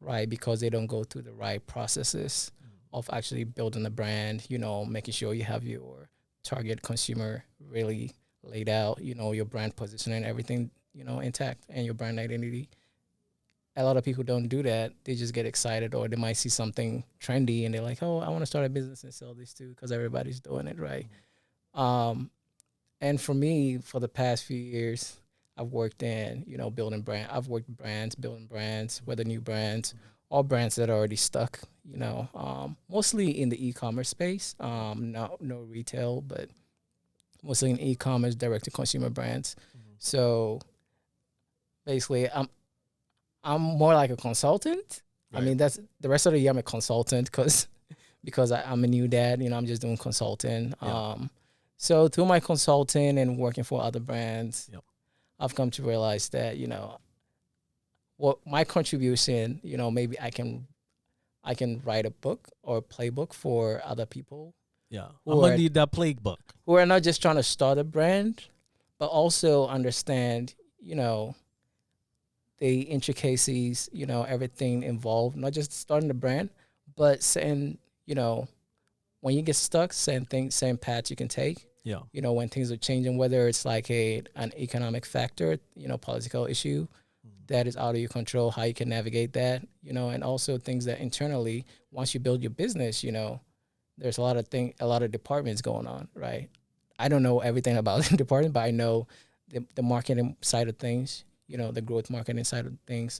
right? Because they don't go through the right processes of actually building a brand, making sure you have your target consumer really laid out, your brand positioning, everything, intact, and your brand identity. A lot of people don't do that. They just get excited, or they might see something trendy and they're like, oh, I want to start a business and sell this too because everybody's doing it, right? And for me, for the past few years, I've worked in, building brand. I've worked brands, building brands, whether new brands or brands that are already stuck, mostly in the e-commerce space. No retail, but mostly in e-commerce, direct-to-consumer brands. So basically, I'm more like a consultant. Right. I mean, that's the rest of the year I'm a consultant because I'm a new dad. I'm just doing consulting. Yeah. So through my consulting and working for other brands, I've come to realize that what my contribution, maybe I can write a book or a playbook for other people. Yeah, I'm gonna need that playbook. Who are not just trying to start a brand, but also understand, the intricacies, everything involved, not just starting the brand, but saying, when you get stuck, same paths you can take. Yeah. When things are changing, whether it's like an economic factor, political issue that is out of your control, how you can navigate that, and also things that internally, once you build your business, there's a lot of departments going on, right? I don't know everything about the department, but I know the marketing side of things, the growth marketing side of things,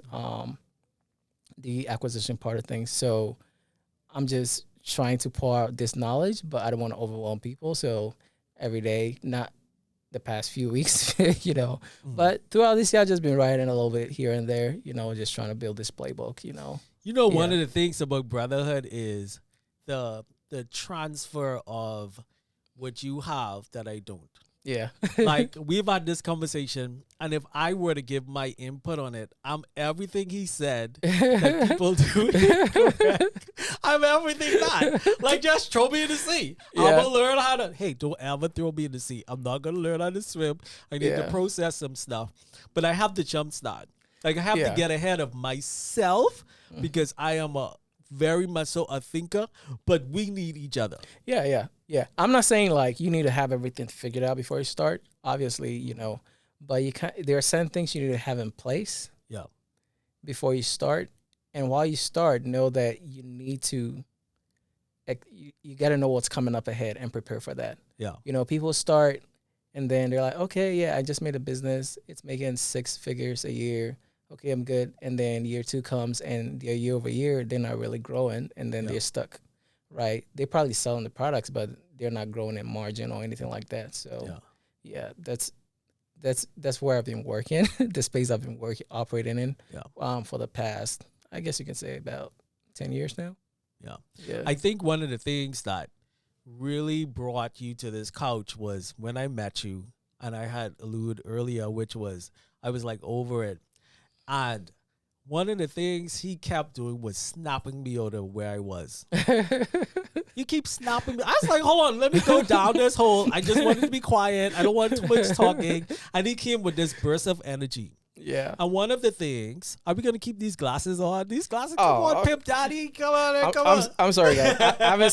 the acquisition part of things. So I'm just trying to pour out this knowledge, but I don't want to overwhelm people. So every day, not the past few weeks, but throughout this year, I've just been writing a little bit here and there, just trying to build this playbook, One of the things about Brotherhood is the transfer of what you have that I don't. Yeah. Like, we've had this conversation, and if I were to give my input on it, I'm everything he said that people do incorrect. I'm everything not. Like, just throw me in the sea. Yeah. I'm going to learn how to, hey, don't ever throw me in the sea. I'm not going to learn how to swim. I need to process some stuff. But I have to jumpstart. Like, I have to get ahead of myself because I am very much so a thinker, but we need each other. Yeah. I'm not saying like you need to have everything figured out before you start, obviously, but there are certain things you need to have in place before you start. And while you start, know that you need to, you got to know what's coming up ahead and prepare for that. Yeah. People start and then they're like, okay, yeah, I just made a business. It's making 6 figures a year. Okay, I'm good. And then year 2 comes and year over year, they're not really growing and then they're stuck, right? They're probably selling the products, but they're not growing in margin or anything like that. So that's where I've been working, the space I've been operating in for the past, I guess you can say about 10 years now. Yeah. I think one of the things that really brought you to this couch was when I met you, and I had alluded earlier, which was I was like over it. And one of the things he kept doing was snapping me out of where I was. You keep snapping me. I was like, hold on, let me go down this hole. I just wanted to be quiet. I don't want too much talking. And he came with this burst of energy. Yeah. And one of the things, are we going to keep these glasses on? These glasses, come on, Pimp Daddy. Come on. I'm sorry, guys.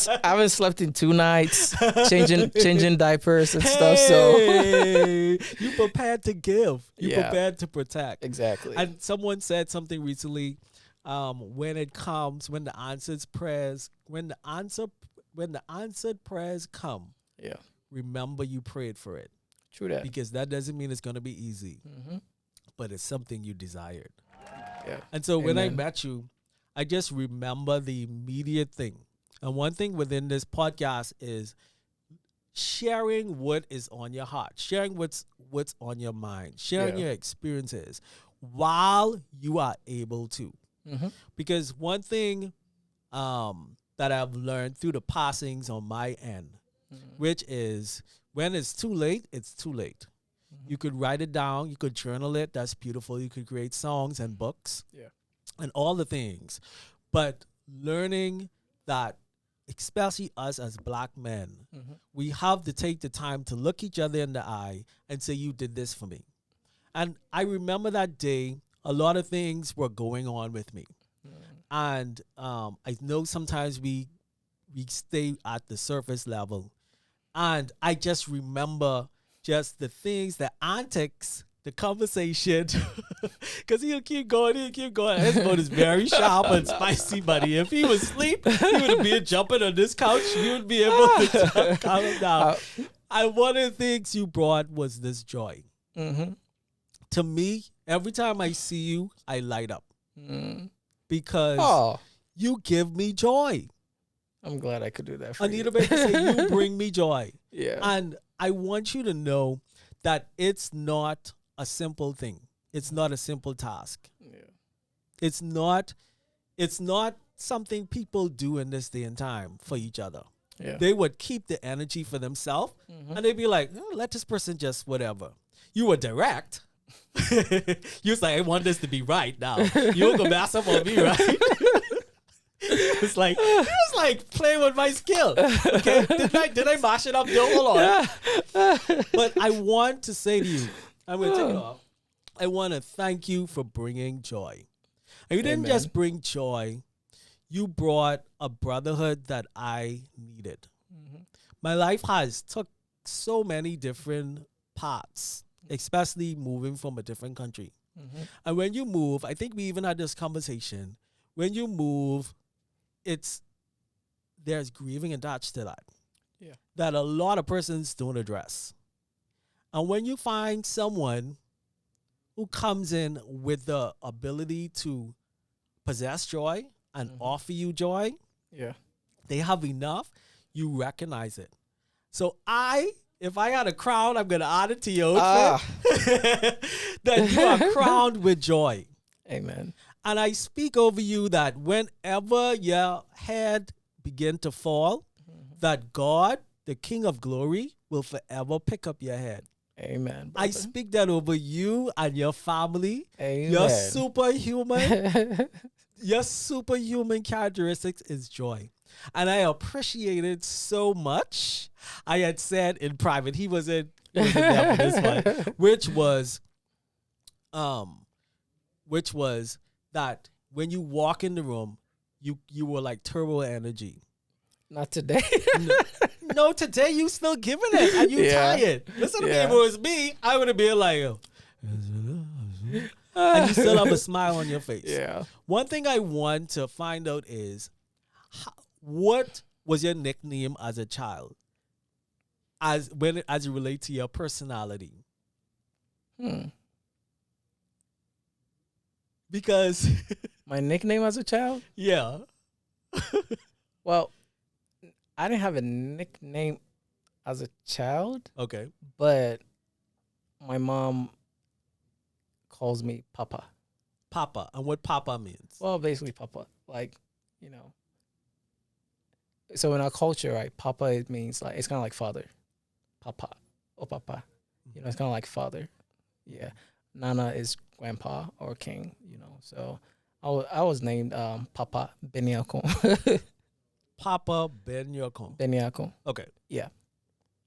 I haven't slept in 2 nights, changing diapers and stuff. So you prepared to give. You prepared to protect. Exactly. And someone said something recently, when the answered prayers come, remember you prayed for it. True that. Because that doesn't mean it's going to be easy. Mm-hmm. But it's something you desired. Yeah. And so when I met you, I just remember the immediate thing. And one thing within this podcast is sharing what is on your heart, sharing what's on your mind, sharing your experiences while you are able to. Mm-hmm. Because one thing that I've learned through the passings on my end, which is when it's too late, it's too late. You could write it down. You could journal it. That's beautiful. You could create songs and books. Yeah. And all the things. But learning that, especially us as black men, we have to take the time to look each other in the eye and say, you did this for me. And I remember that day, a lot of things were going on with me. And I know sometimes we stay at the surface level. And I just remember just the things, the antics, the conversation, because he'll keep going. His mode is very sharp and spicy, buddy. If he was asleep, he would be jumping on this couch. He would be able to calm him down. And one of the things you brought was this joy. To me, every time I see you, I light up. Because you give me joy. I'm glad I could do that for Anita you. Baker say, you bring me joy. Yeah. And I want you to know that it's not a simple thing. It's not a simple task. Yeah. It's not something people do in this day and time for each other. Yeah. They would keep the energy for themselves and they'd be like, oh, let this person just whatever. You were direct. You was like, I want this to be right now. You were gonna mess up on me, right? It's like he was like playing with my skill. Okay, did I mash it up? No, hold on. But I want to say to you, I'm gonna take it off. I want to thank you for bringing joy. And you didn't just bring joy; you brought a brotherhood that I needed. My life has took so many different paths, especially moving from a different country. And when you move, I think we even had this conversation. When you move, there's grieving attached to that. Yeah. That a lot of persons don't address. And when you find someone who comes in with the ability to possess joy and offer you joy, Yeah. they have enough, you recognize it. So if I had a crown, I'm going to add it to your outfit. That you are crowned with joy. Amen. And I speak over you that whenever your head begin to fall, that God, the King of glory, will forever pick up your head. Amen. Brother. I speak that over you and your family. Amen. Your superhuman characteristics is joy. And I appreciate it so much. I had said in private, he wasn't there for this one, which was that when you walk in the room, you were like turbo energy. Not today. No, today you still giving it and you tired. Listen to me, if it was me, I would have been like, and you still have a smile on your face. Yeah. One thing I want to find out is, what was your nickname as a child, as it relates to your personality? Because my nickname as a child? Yeah. Well, I didn't have a nickname as a child. Okay. But my mom calls me Papa. Papa. And what Papa means? Well, basically Papa. Like, you know. So in our culture, right, Papa, it means like, it's kind of like father. Papa. Oh, Papa. You know, it's kind of like father. Yeah. Nana is grandpa or king, you know. So I was named Papa Beniako. Papa Beniako. Beniako. Okay. Yeah.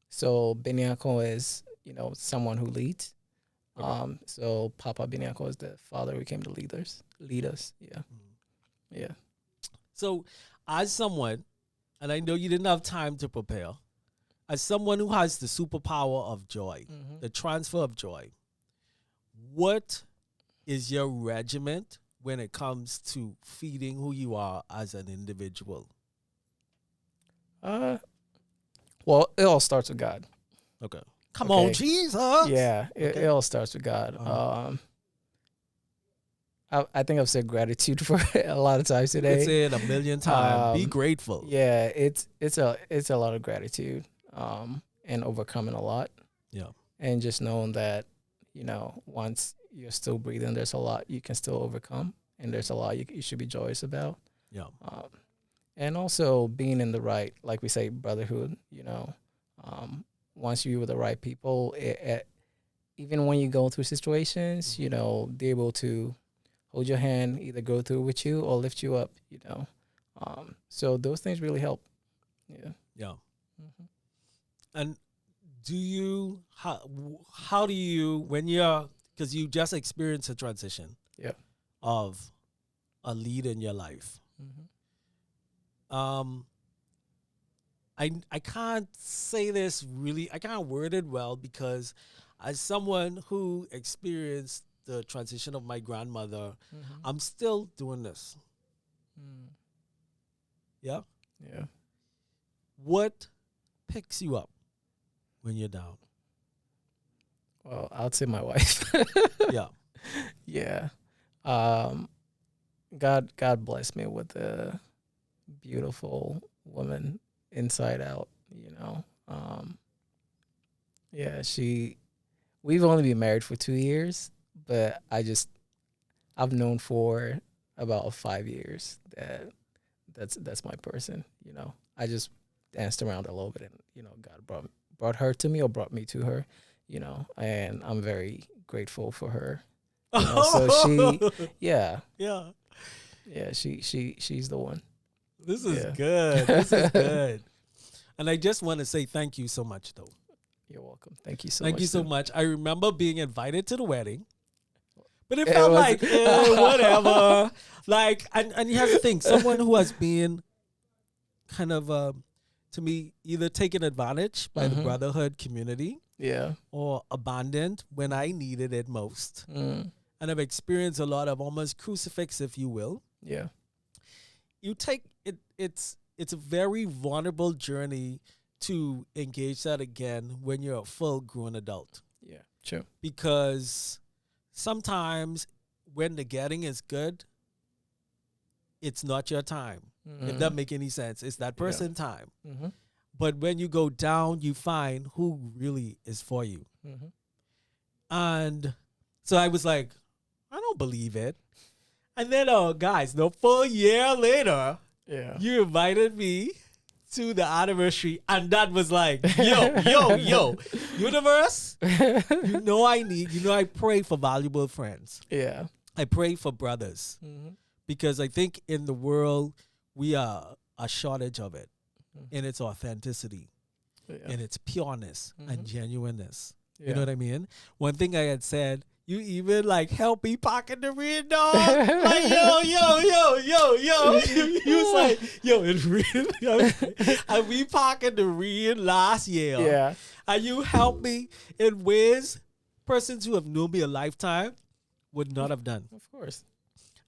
So Beniako is, you know, someone who leads. Okay. So Papa Beniako is the father who came to lead us. Yeah. Yeah. So as someone, and I know you didn't have time to prepare, as someone who has the superpower of joy, the transfer of joy, what is your regiment when it comes to feeding who you are as an individual? Well, it all starts with God. Okay. Come on, Jesus. Yeah, it all starts with God. I think I've said gratitude for a lot of times today. Say it a million times. Be grateful. Yeah, it's a lot of gratitude, and overcoming a lot. Yeah, and just knowing that, you know, once you're still breathing, there's a lot you can still overcome, and there's a lot you should be joyous about. Yeah. And also being in the right, like we say, brotherhood, you know, once you're with the right people, even when you go through situations, you know, they're able to hold your hand, either go through with you or lift you up, you know. So those things really help. Yeah. Yeah. Mm-hmm. And do you, how do you, when you're, because you just experienced a transition of a lead in your life. Mm-hmm. I can't say this really, I can't word it well, because as someone who experienced the transition of my grandmother, I'm still doing this. Yeah? Yeah. What picks you up when you're down? Well, I'd say my wife. Yeah. Yeah. God blessed me with a beautiful woman inside out, you know. Yeah, we've only been married for 2 years, but I've known for about 5 years that's my person, you know. I just danced around a little bit, and, you know, God brought her to me, or brought me to her, you know, and I'm very grateful for her. You know, so she's the one. This is good. This is good. And I just want to say thank you so much, though. You're welcome. Thank you so much. Thank you so much. I remember being invited to the wedding, but it felt like, whatever. Like, and here's the thing, someone who has been kind of, to me, either taken advantage by the Brotherhood community, or abandoned when I needed it most. And I've experienced a lot of almost crucifix, if you will. Yeah. You take it, it's a very vulnerable journey to engage that again when you're a full grown adult. Yeah, true. Because sometimes when the getting is good, it's not your time. If that make any sense. It's that person's time. But when you go down, you find who really is for you. And so I was like, I don't believe it. And then, guys, the full year later, you invited me to the anniversary, and that was like, yo, universe, I pray for valuable friends. Yeah. I pray for brothers, because I think in the world, we are a shortage of it, in its authenticity, in its pureness and genuineness. Yeah. You know what I mean? One thing I had said, you even like help me pocket the real dog. Like, yo. You was like, yo, it's real. And we pocket the real last year. Yeah. And you help me in ways persons who have known me a lifetime would not have done. Of course.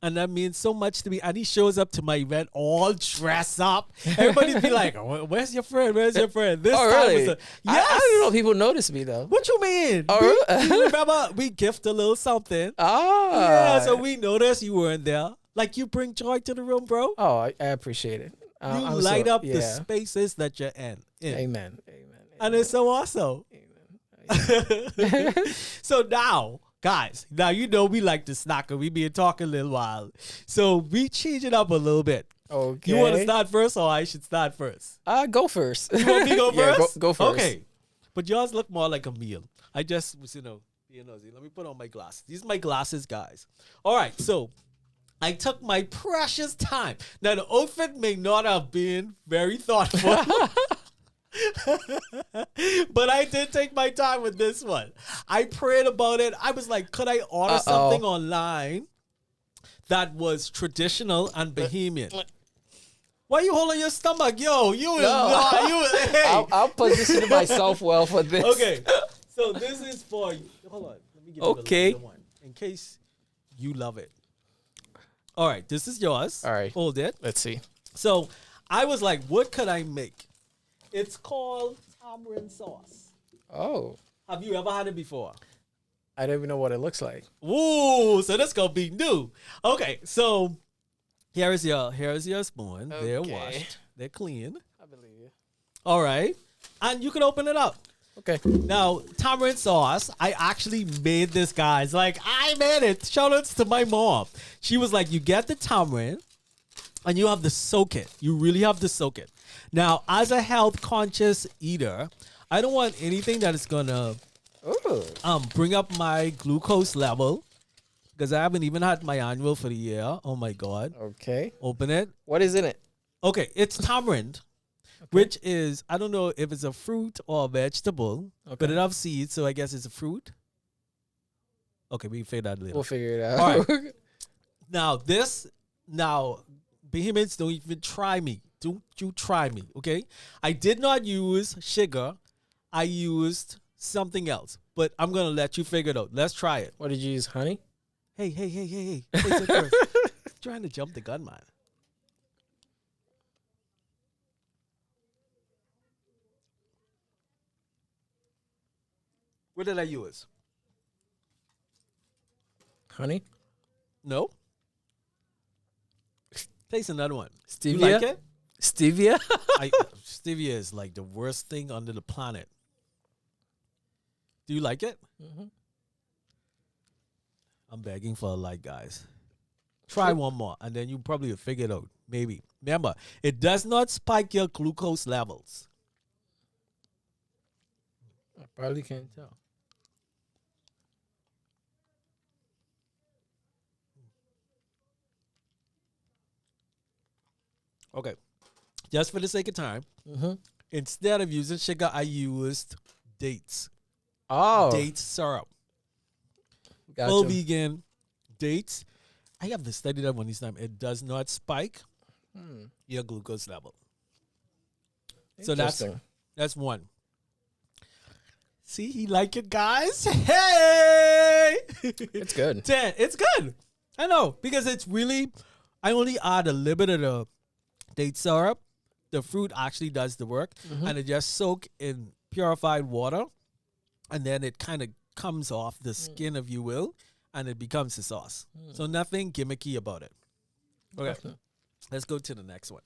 And that means so much to me. And he shows up to my event all dressed up. Everybody's be like, oh, where's your friend? Where's your friend? This time really? was yes. I don't know if people notice me, though. What you mean? Oh, remember, we gift a little something. Ah. Yeah, so we noticed you weren't there. Like, you bring joy to the room, bro. Oh, I appreciate it. You light up the spaces that you're in. Amen. And it's so awesome. Amen. So now, guys, you know we like to snack and we been talking a little while. So we change it up a little bit. Okay. You want to start first, or I should start first? Go first. You want me to go first? Yeah, go first. Okay. But yours look more like a meal. I just was, being nosy. Let me put on my glasses. These are my glasses, guys. All right, so I took my precious time. Now, the outfit may not have been very thoughtful. But I did take my time with this one. I prayed about it. I was like, could I order something online that was traditional and bohemian? Why you holding your stomach? Yo, hey. I'll position myself well for this. Okay, so this is for you. Hold on. Let me give you the one in case you love it. All right, this is yours. All right. Hold it. Let's see. So I was like, what could I make? It's called tamarind sauce. Oh. Have you ever had it before? I don't even know what it looks like. Ooh, so this gonna be new. Okay, so here's your spoon. Okay. They're washed. They're clean. I believe you. All right. And you can open it up. Okay. Now, tamarind sauce, I actually made this, guys. Like, I made it. Shout outs to my mom. She was like, you get the tamarind and you have to soak it. You really have to soak it. Now, as a health conscious eater, I don't want anything that is going to Bring up my glucose level because I haven't even had my annual for the year. Oh my God. Okay. Open it. What is in it? Okay, it's tamarind, which is, I don't know if it's a fruit or a vegetable, but it has seeds, so I guess it's a fruit. Okay, we can figure that later. We'll figure it out. All right. Now, Bahamians, don't even try me. Don't you try me, okay? I did not use sugar. I used something else, but I'm going to let you figure it out. Let's try it. What did you use, honey? Hey. Wait a first. Trying to jump the gun, man. What did I use? Honey? No. Taste another one. Stevia? You like it? Stevia? Stevia is like the worst thing under the planet. Do you like it? Mm-hmm. I'm begging for a like, guys. Try one more, and then you probably will figure it out. Maybe. Remember, it does not spike your glucose levels. I probably can't tell. Okay. Just for the sake of time, instead of using sugar, I used dates. Oh. Date syrup. Gotcha. Full vegan dates. I have to study that one this time. It does not spike your glucose level. So that's one. See, he like it, guys. Hey! It's good. 10. It's good. I know, because it's really, I only add a little bit of the date syrup. The fruit actually does the work, and it just soak in purified water, and then it kind of comes off the skin, if you will, and it becomes a sauce. So nothing gimmicky about it. Okay, let's go to the next one.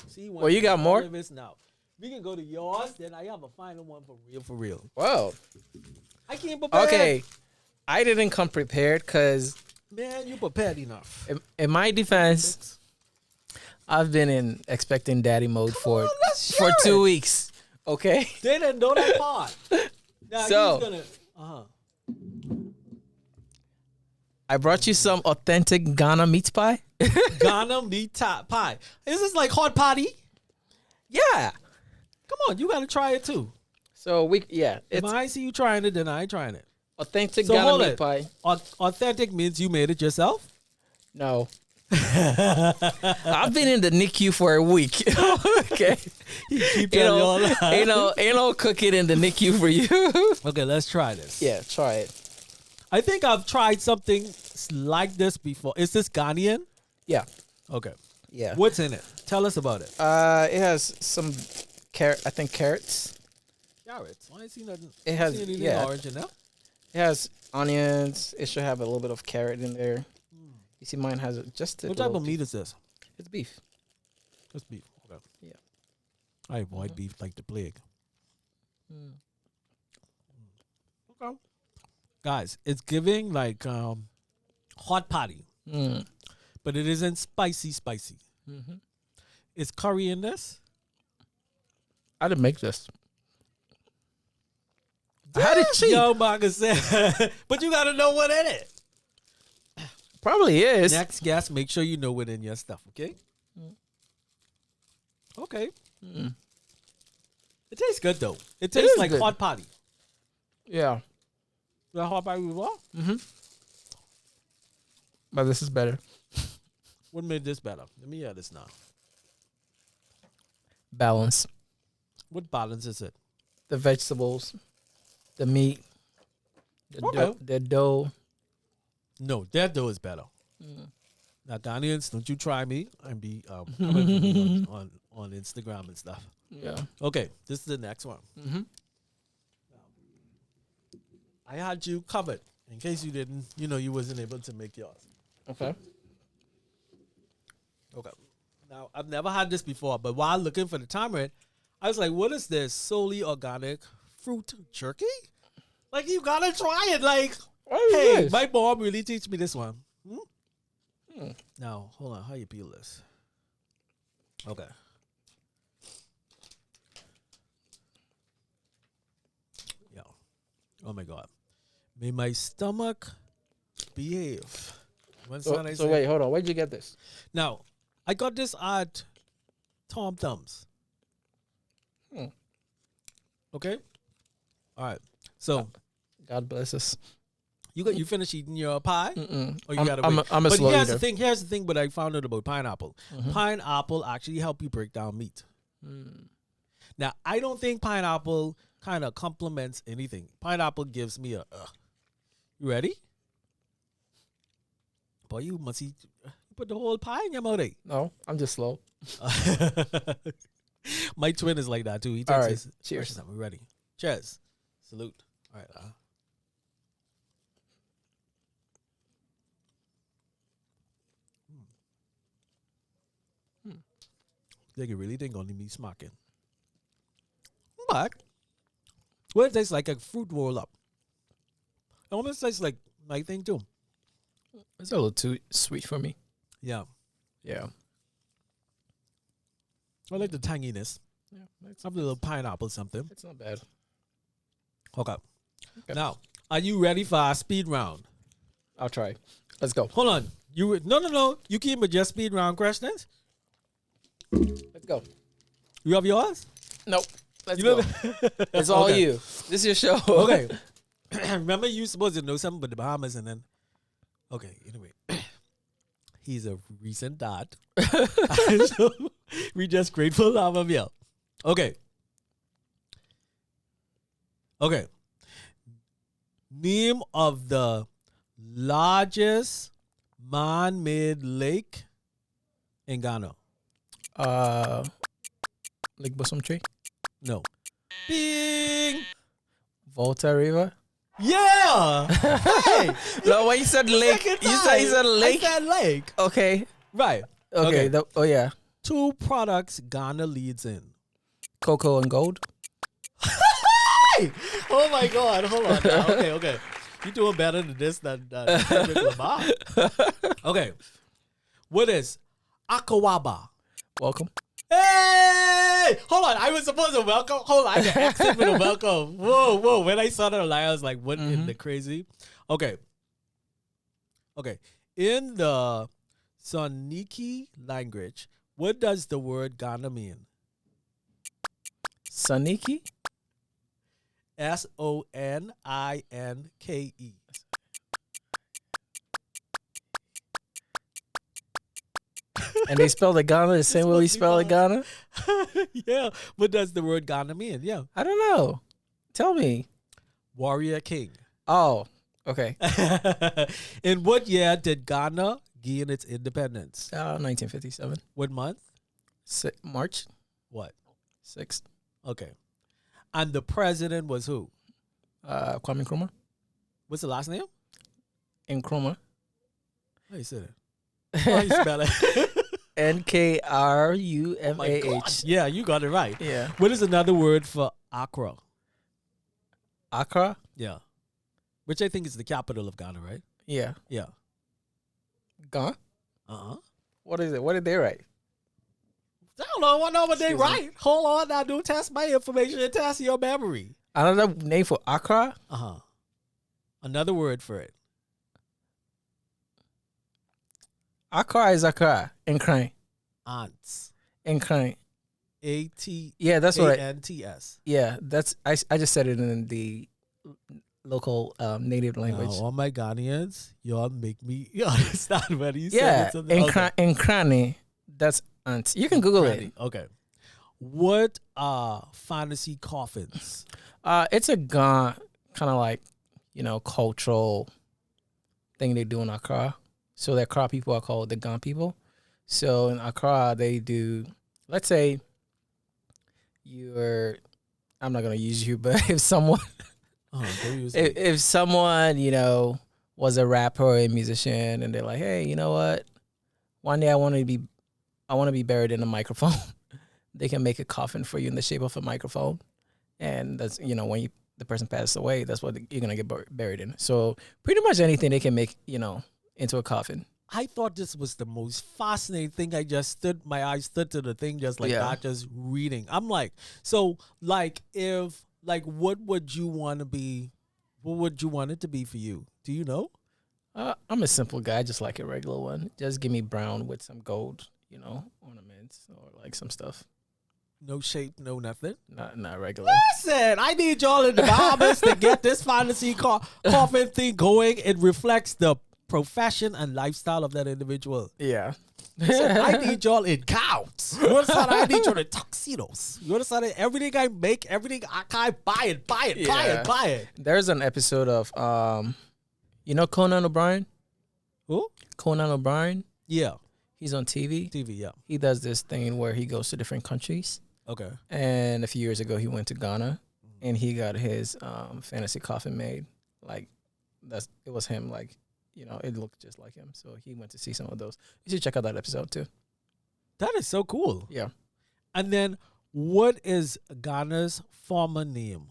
See, well, you got more? Now. We can go to yours, then I have a final one for real. Whoa. I can't prepare. Okay, I didn't come prepared because... Man, you prepared enough. In my defense, I've been in expecting daddy mode for 2 weeks. Okay? They didn't know that part. Now So, he's gonna, I brought you some authentic Ghana meat pie. Ghana meat pie. Is this like hot potty? Yeah. Come on, you gotta try it too. So if If I see you trying it, then I ain't trying it. authentic So Ghana hold meat it. pie. Authentic means you made it yourself? No. I've been in the NICU for a week. Okay. You keep telling you all that. Ain't no cooking in the NICU for you. Okay, let's try this. Yeah, try it. I think I've tried something like this before. Is this Ghanaian? Yeah. Okay. Yeah. What's in it? Tell us about it. It has some carrots. Carrots. I ain't seen nothing. It has, See anything yeah. orange in there? It has onions. It should have a little bit of carrot in there. You see, mine has just a What type little of meat is this? It's beef. It's beef. Okay. Yeah. I avoid beef like the plague. Okay. Guys, it's giving like hot potty, but it isn't spicy. Is curry in this? I didn't make this. How did she? Yo, Marcus said, but you got to know what in it. Probably is. Next guest, make sure you know what in your stuff, okay? Okay. It tastes good, though. It tastes like good. hot potty. Yeah. The hot potty we want? But this is better. What made this better? Let me hear this now. Balance. What balance is it? The vegetables, the meat, the dough. No, that dough is better. Now, Ghanaians, don't you try me and be coming for me on Instagram and stuff. Yeah. Okay, this is the next one. I had you covered in case you didn't, you wasn't able to make yours. Okay. Okay. Now, I've never had this before, but while looking for the tamarind, I was like, what is this? Solely organic fruit jerky? Like, you gotta try it. Like, hey, my mom really teach me this one. Now, hold on. How you peel this? Okay. Yeah. Oh my God. May my stomach behave. What's So, that I so say? wait, hold on. Where'd you get this? Now, I got this at Tom Thumbs. Hmm. Okay. All right. So God bless us. you finished eating your pie? Mm-mm. Or you gotta wait? I'm a But slow here's eater. the thing. Here's the thing. But I found out about pineapple. Mhm. Pineapple actually help you break down meat. Mm. Now, I don't think pineapple kind of complements anything. Pineapple gives me a. You ready? Boy, you must eat. You put the whole pie in your mouth. Eh? No, I'm just slow. My twin is like that too. He takes All right, his. cheers. We ready? Cheers. Salute. All right. They can really think only me smacking. But well, it tastes like a fruit roll up. It almost tastes like my thing too. It's a little too sweet for me. Yeah. Yeah. I like the tanginess. Yeah, Have a little pineapple something. it's not bad. Okay. Okay. Now, are you ready for our speed round? I'll try. Let's go. Hold on. No. You keep with just speed round questions. Let's go. You have yours? Nope. Let's You know go. It's all Okay. you. This is your show. Okay. Remember, you supposed to know something about the Bahamas, and then. Okay. Anyway, he's a recent dad, so we just grateful to have him here. Okay. Okay. Name of the largest man-made lake in Ghana. Lake Bosom Tree. No. Bing. Volta River. Yeah. Hey. No, when you said lake, Second you time. said lake. I said lake. Okay. Right. Okay. Okay. Oh yeah. 2 products Ghana leads in. Cocoa and gold. Hey! Oh my God. Hold on now. Okay. You're doing better than this than Kendrick Lamar. Okay. What is Akawaba? Welcome. Hey! Hold on. I was supposed to welcome. Hold on. I can accent with a welcome. Whoa. When I saw that, I was like, what in the crazy? Okay. In the Soniki language, what does the word Ghana mean? Saniki. Soninke. And they spell the Ghana the same way we spell the Ghana? Yeah. What does the word Ghana mean? Yeah. I don't know. Tell me. Warrior king. Oh, okay. In what year did Ghana gain its independence? 1957. What month? March What? 6th. Okay. And the president was who? Kwame Nkrumah. What's the last name? Nkrumah. How you say that? How you spell it? Nkrumah. Yeah, you got it right. Yeah. What is another word for Accra? Accra. Yeah. Which I think is the capital of Ghana, right? Yeah. Yeah. Ghana. Uh-huh. What is it? What did they write? I don't know what they Excuse me. right. Hold on now. Don't test my information and test your memory. Another name for Accra. Uh-huh. Another word for it. Accra is Accra. Nkran. Ants. Nkran. A-T. Yeah, that's what. A-N-T-S. Yeah, that's. I just said it in the local native language. Now, all my Ghanaians, y'all make me understand what he Yeah, said. Nkrani. That's ant. You can Google it. Okay. What are fantasy coffins? It's a Ghana kind of like cultural thing they do in Accra. So the Accra people are called the Ghana people. So in Accra they do. Let's say I'm not gonna use you, but if someone. If someone, was a rapper or a musician and they're like, hey, you know what? One day I want to be buried in a microphone. They can make a coffin for you in the shape of a microphone. And that's, when the person passes away, that's what you're going to get buried in. So pretty much anything they can make, into a coffin. I thought this was the most fascinating thing. My eyes stood to the thing just like that, just reading. I'm like, so like what would you want to be What would you want it to be for you? Do you know? I'm a simple guy, just like a regular one. Just give me brown with some gold, ornaments or like some stuff. No shape, no nothing. Not regular. Listen, I need y'all in the Bahamas to get this fantasy coffin thing going. It reflects the profession and lifestyle of that individual. Yeah. Listen, I need y'all in gowns. You understand? I need y'all in tuxedos. You understand? Everything I make, everything I can buy it. There's an episode of Conan O'Brien? Who? Conan O'Brien. Yeah. He's on TV. Yeah. He does this thing where he goes to different countries. Okay. And a few years ago, he went to Ghana, and he got his fantasy coffin made. Like, it was him. Like, it looked just like him. So he went to see some of those. You should check out that episode too. That is so cool. Yeah. And then, what is Ghana's former name?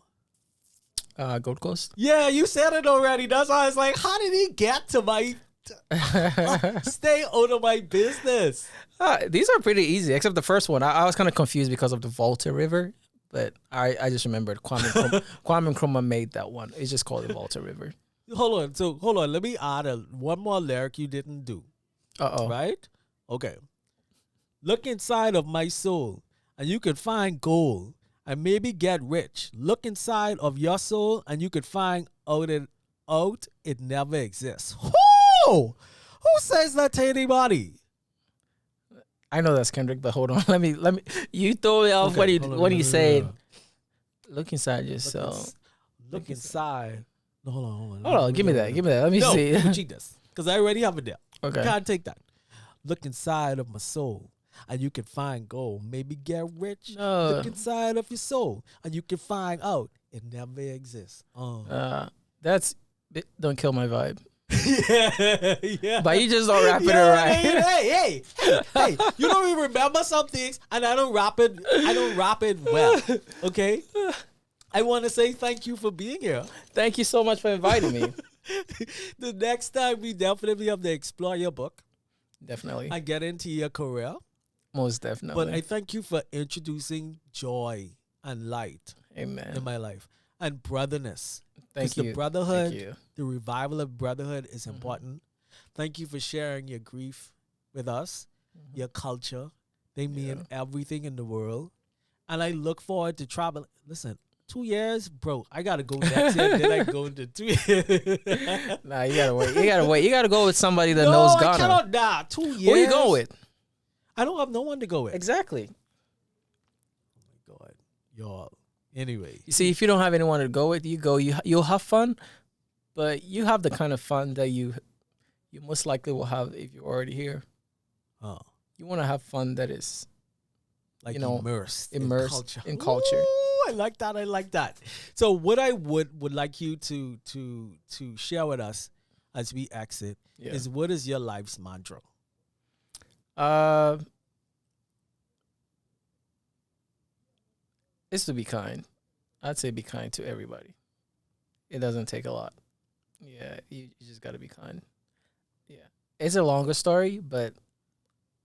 Gold Coast. Yeah, you said it already. That's why I was like, how did he get to my... Stay out of my business. These are pretty easy, except the first one. I was kind of confused because of the Volta River, but I just remembered Kwame Nkrumah made that one. It's just called the Volta River. Hold on. Let me add one more lyric you didn't do. Uh-oh. Right? Okay. Look inside of my soul, and you can find gold, and maybe get rich. Look inside of your soul, and you could find out it never exists. Who says that to anybody? I know that's Kendrick, but hold on. Let me. You throw me off when he said, "Look inside yourself." Look inside. No, hold on. Give me that. Let me see. Let me cheat this because I already have it there. Okay. Can't take that. Look inside of my soul, and you can find gold. Maybe get rich. No. Look inside of your soul, and you can find out it never exists. Don't kill my vibe. yeah. But you just don't rap it right. Hey. You don't even remember some things, and I don't rap it well. Okay? I want to say thank you for being here. Thank you so much for inviting me. The next time we definitely have to explore your book. Definitely. And get into your career. Most definitely. But I thank you for introducing joy and light in my life. And brotherness. Thank you. The brotherhood, the revival of brotherhood is important. Thank you for sharing your grief with us, your culture. They mean everything in the world. And I look forward to travel. Listen, 2 years, bro, I got to go next year. Then I go into 2 years. Nah, you got to wait. You got to go with somebody that knows Ghana. I cannot die. 2 years. Who you going with? I don't have no one to go with. Exactly. Oh, my God. Y'all. Anyway, you see, if you don't have anyone to go with, you'll have fun, but you have the kind of fun that you most likely will have if you're already here. Oh, you want to have fun that is, like immersed in culture. Ooh, I like that. So, what I would like you to share with us as we exit is, what is your life's mantra? It's to be kind. I'd say be kind to everybody. It doesn't take a lot. Yeah, you just got to be kind. Yeah. It's a longer story, but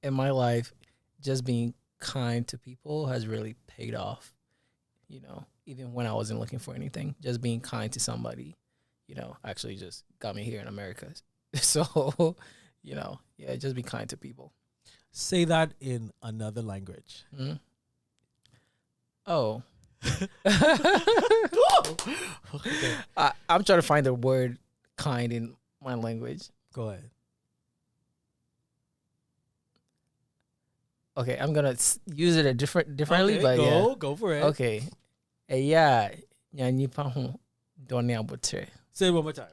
in my life, just being kind to people has really paid off. Even when I wasn't looking for anything, just being kind to somebody, actually just got me here in America. So, just be kind to people. Say that in another language. Mm-hmm. Oh. Okay. I'm trying to find the word kind in my language. Go ahead. Okay, I'm going to use it differently, okay, but go for it. Okay. Yeah, nipa ho doni abotre. Say it one more time.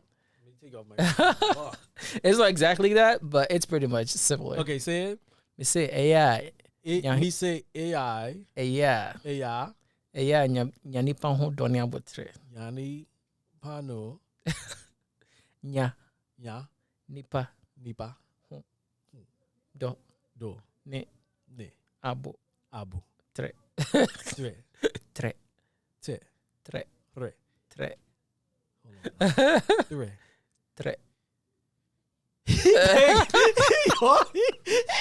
Let me take off my It's not exactly that, but it's pretty much similar. Okay, say it. Me say AI. Me say AI. AI. AI. AI nipa ho doni abotre. Yani pano. Nya. Nipa ho. Do. Ne. Abo. Tre. Tre. He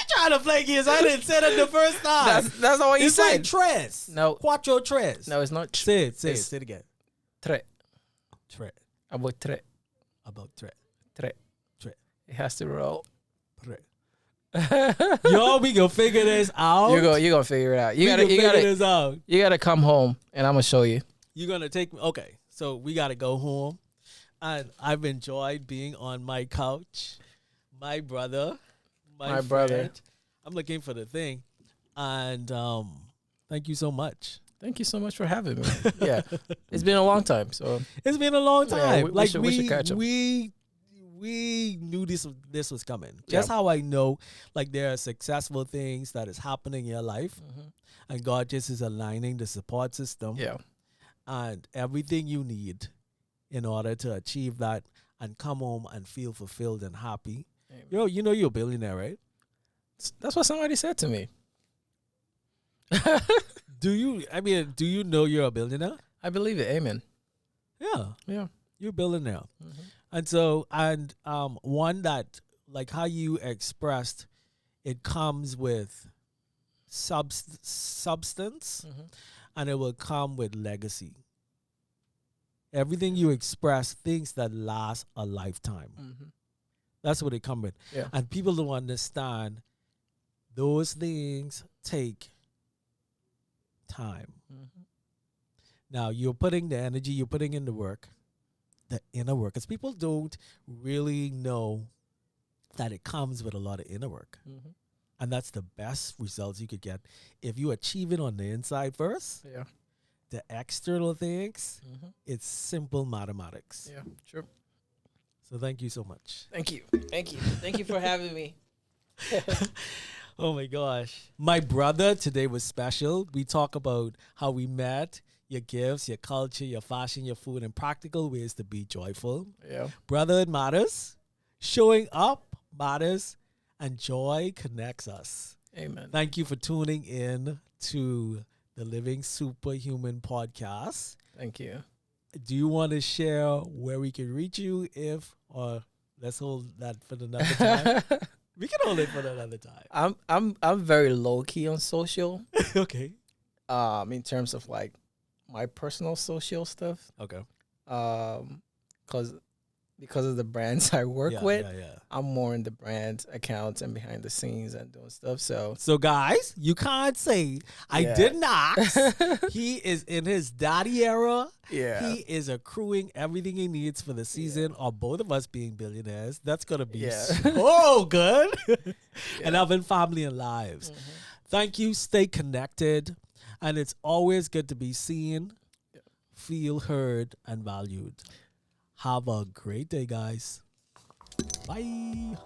trying to play gears. I didn't say it the first time. That's not what you said. It's like tres. No. Cuatro tres. No, it's not. Say it again. Tre. Tre. About tre. About tre. Tre. Tre. It has to roll. Tre. Yo, we gonna figure this out. You gonna figure it out. You figure gotta this out. You gotta come home and I'm gonna show you. You're gonna take me. Okay, so we gotta go home, and I've enjoyed being on my couch. My brother, my brother. friend. I'm looking for the thing, and thank you so much. Thank you so much for having me. Yeah, it's been a long time. So It's been a long time. we should catch up. we knew this was coming. Just how I know, like, there are successful things that is happening in your life, and God just is aligning the support system. Yeah. And everything you need in order to achieve that and come home and feel fulfilled and happy. Amen. You know you're a billionaire, right? That's what somebody said to me. Do you know you're a billionaire? I believe it. Amen. Yeah. Yeah. You're a billionaire. And so, one that, like how you expressed, it comes with substance, and it will come with legacy. Everything you express, things that last a lifetime. That's what it come with. Yeah. And people don't understand those things take time. Now, you're putting the energy, you're putting in the work, the inner work. Because people don't really know that it comes with a lot of inner work. And that's the best results you could get. If you achieve it on the inside first, Yeah. the external things, it's simple mathematics. Yeah. Sure. So thank you so much. Thank you. Thank you. Thank you for having me. Oh my gosh. My brother today was special. We talk about how we met, your gifts, your culture, your fashion, your food, and practical ways to be joyful. Yeah. Brotherhood matters. Showing up matters. And joy connects us. Amen. Thank you for tuning in to the Living Superhuman Podcast. Thank you. Do you want to share where we can reach you or let's hold that for another time? We can hold it for another time. I'm very low key on social. Okay. In terms of like my personal social stuff. Okay. Because of the brands I work with, Yeah. I'm more in the brand accounts and behind the scenes and doing stuff. So guys, you can't say I did not. He is in his daddy era. Yeah. He is accruing everything he needs for the season of both of us being billionaires. That's going to be so good. And having family and lives. Thank you. Stay connected. And it's always good to be seen, feel heard, and valued. Have a great day, guys. Bye.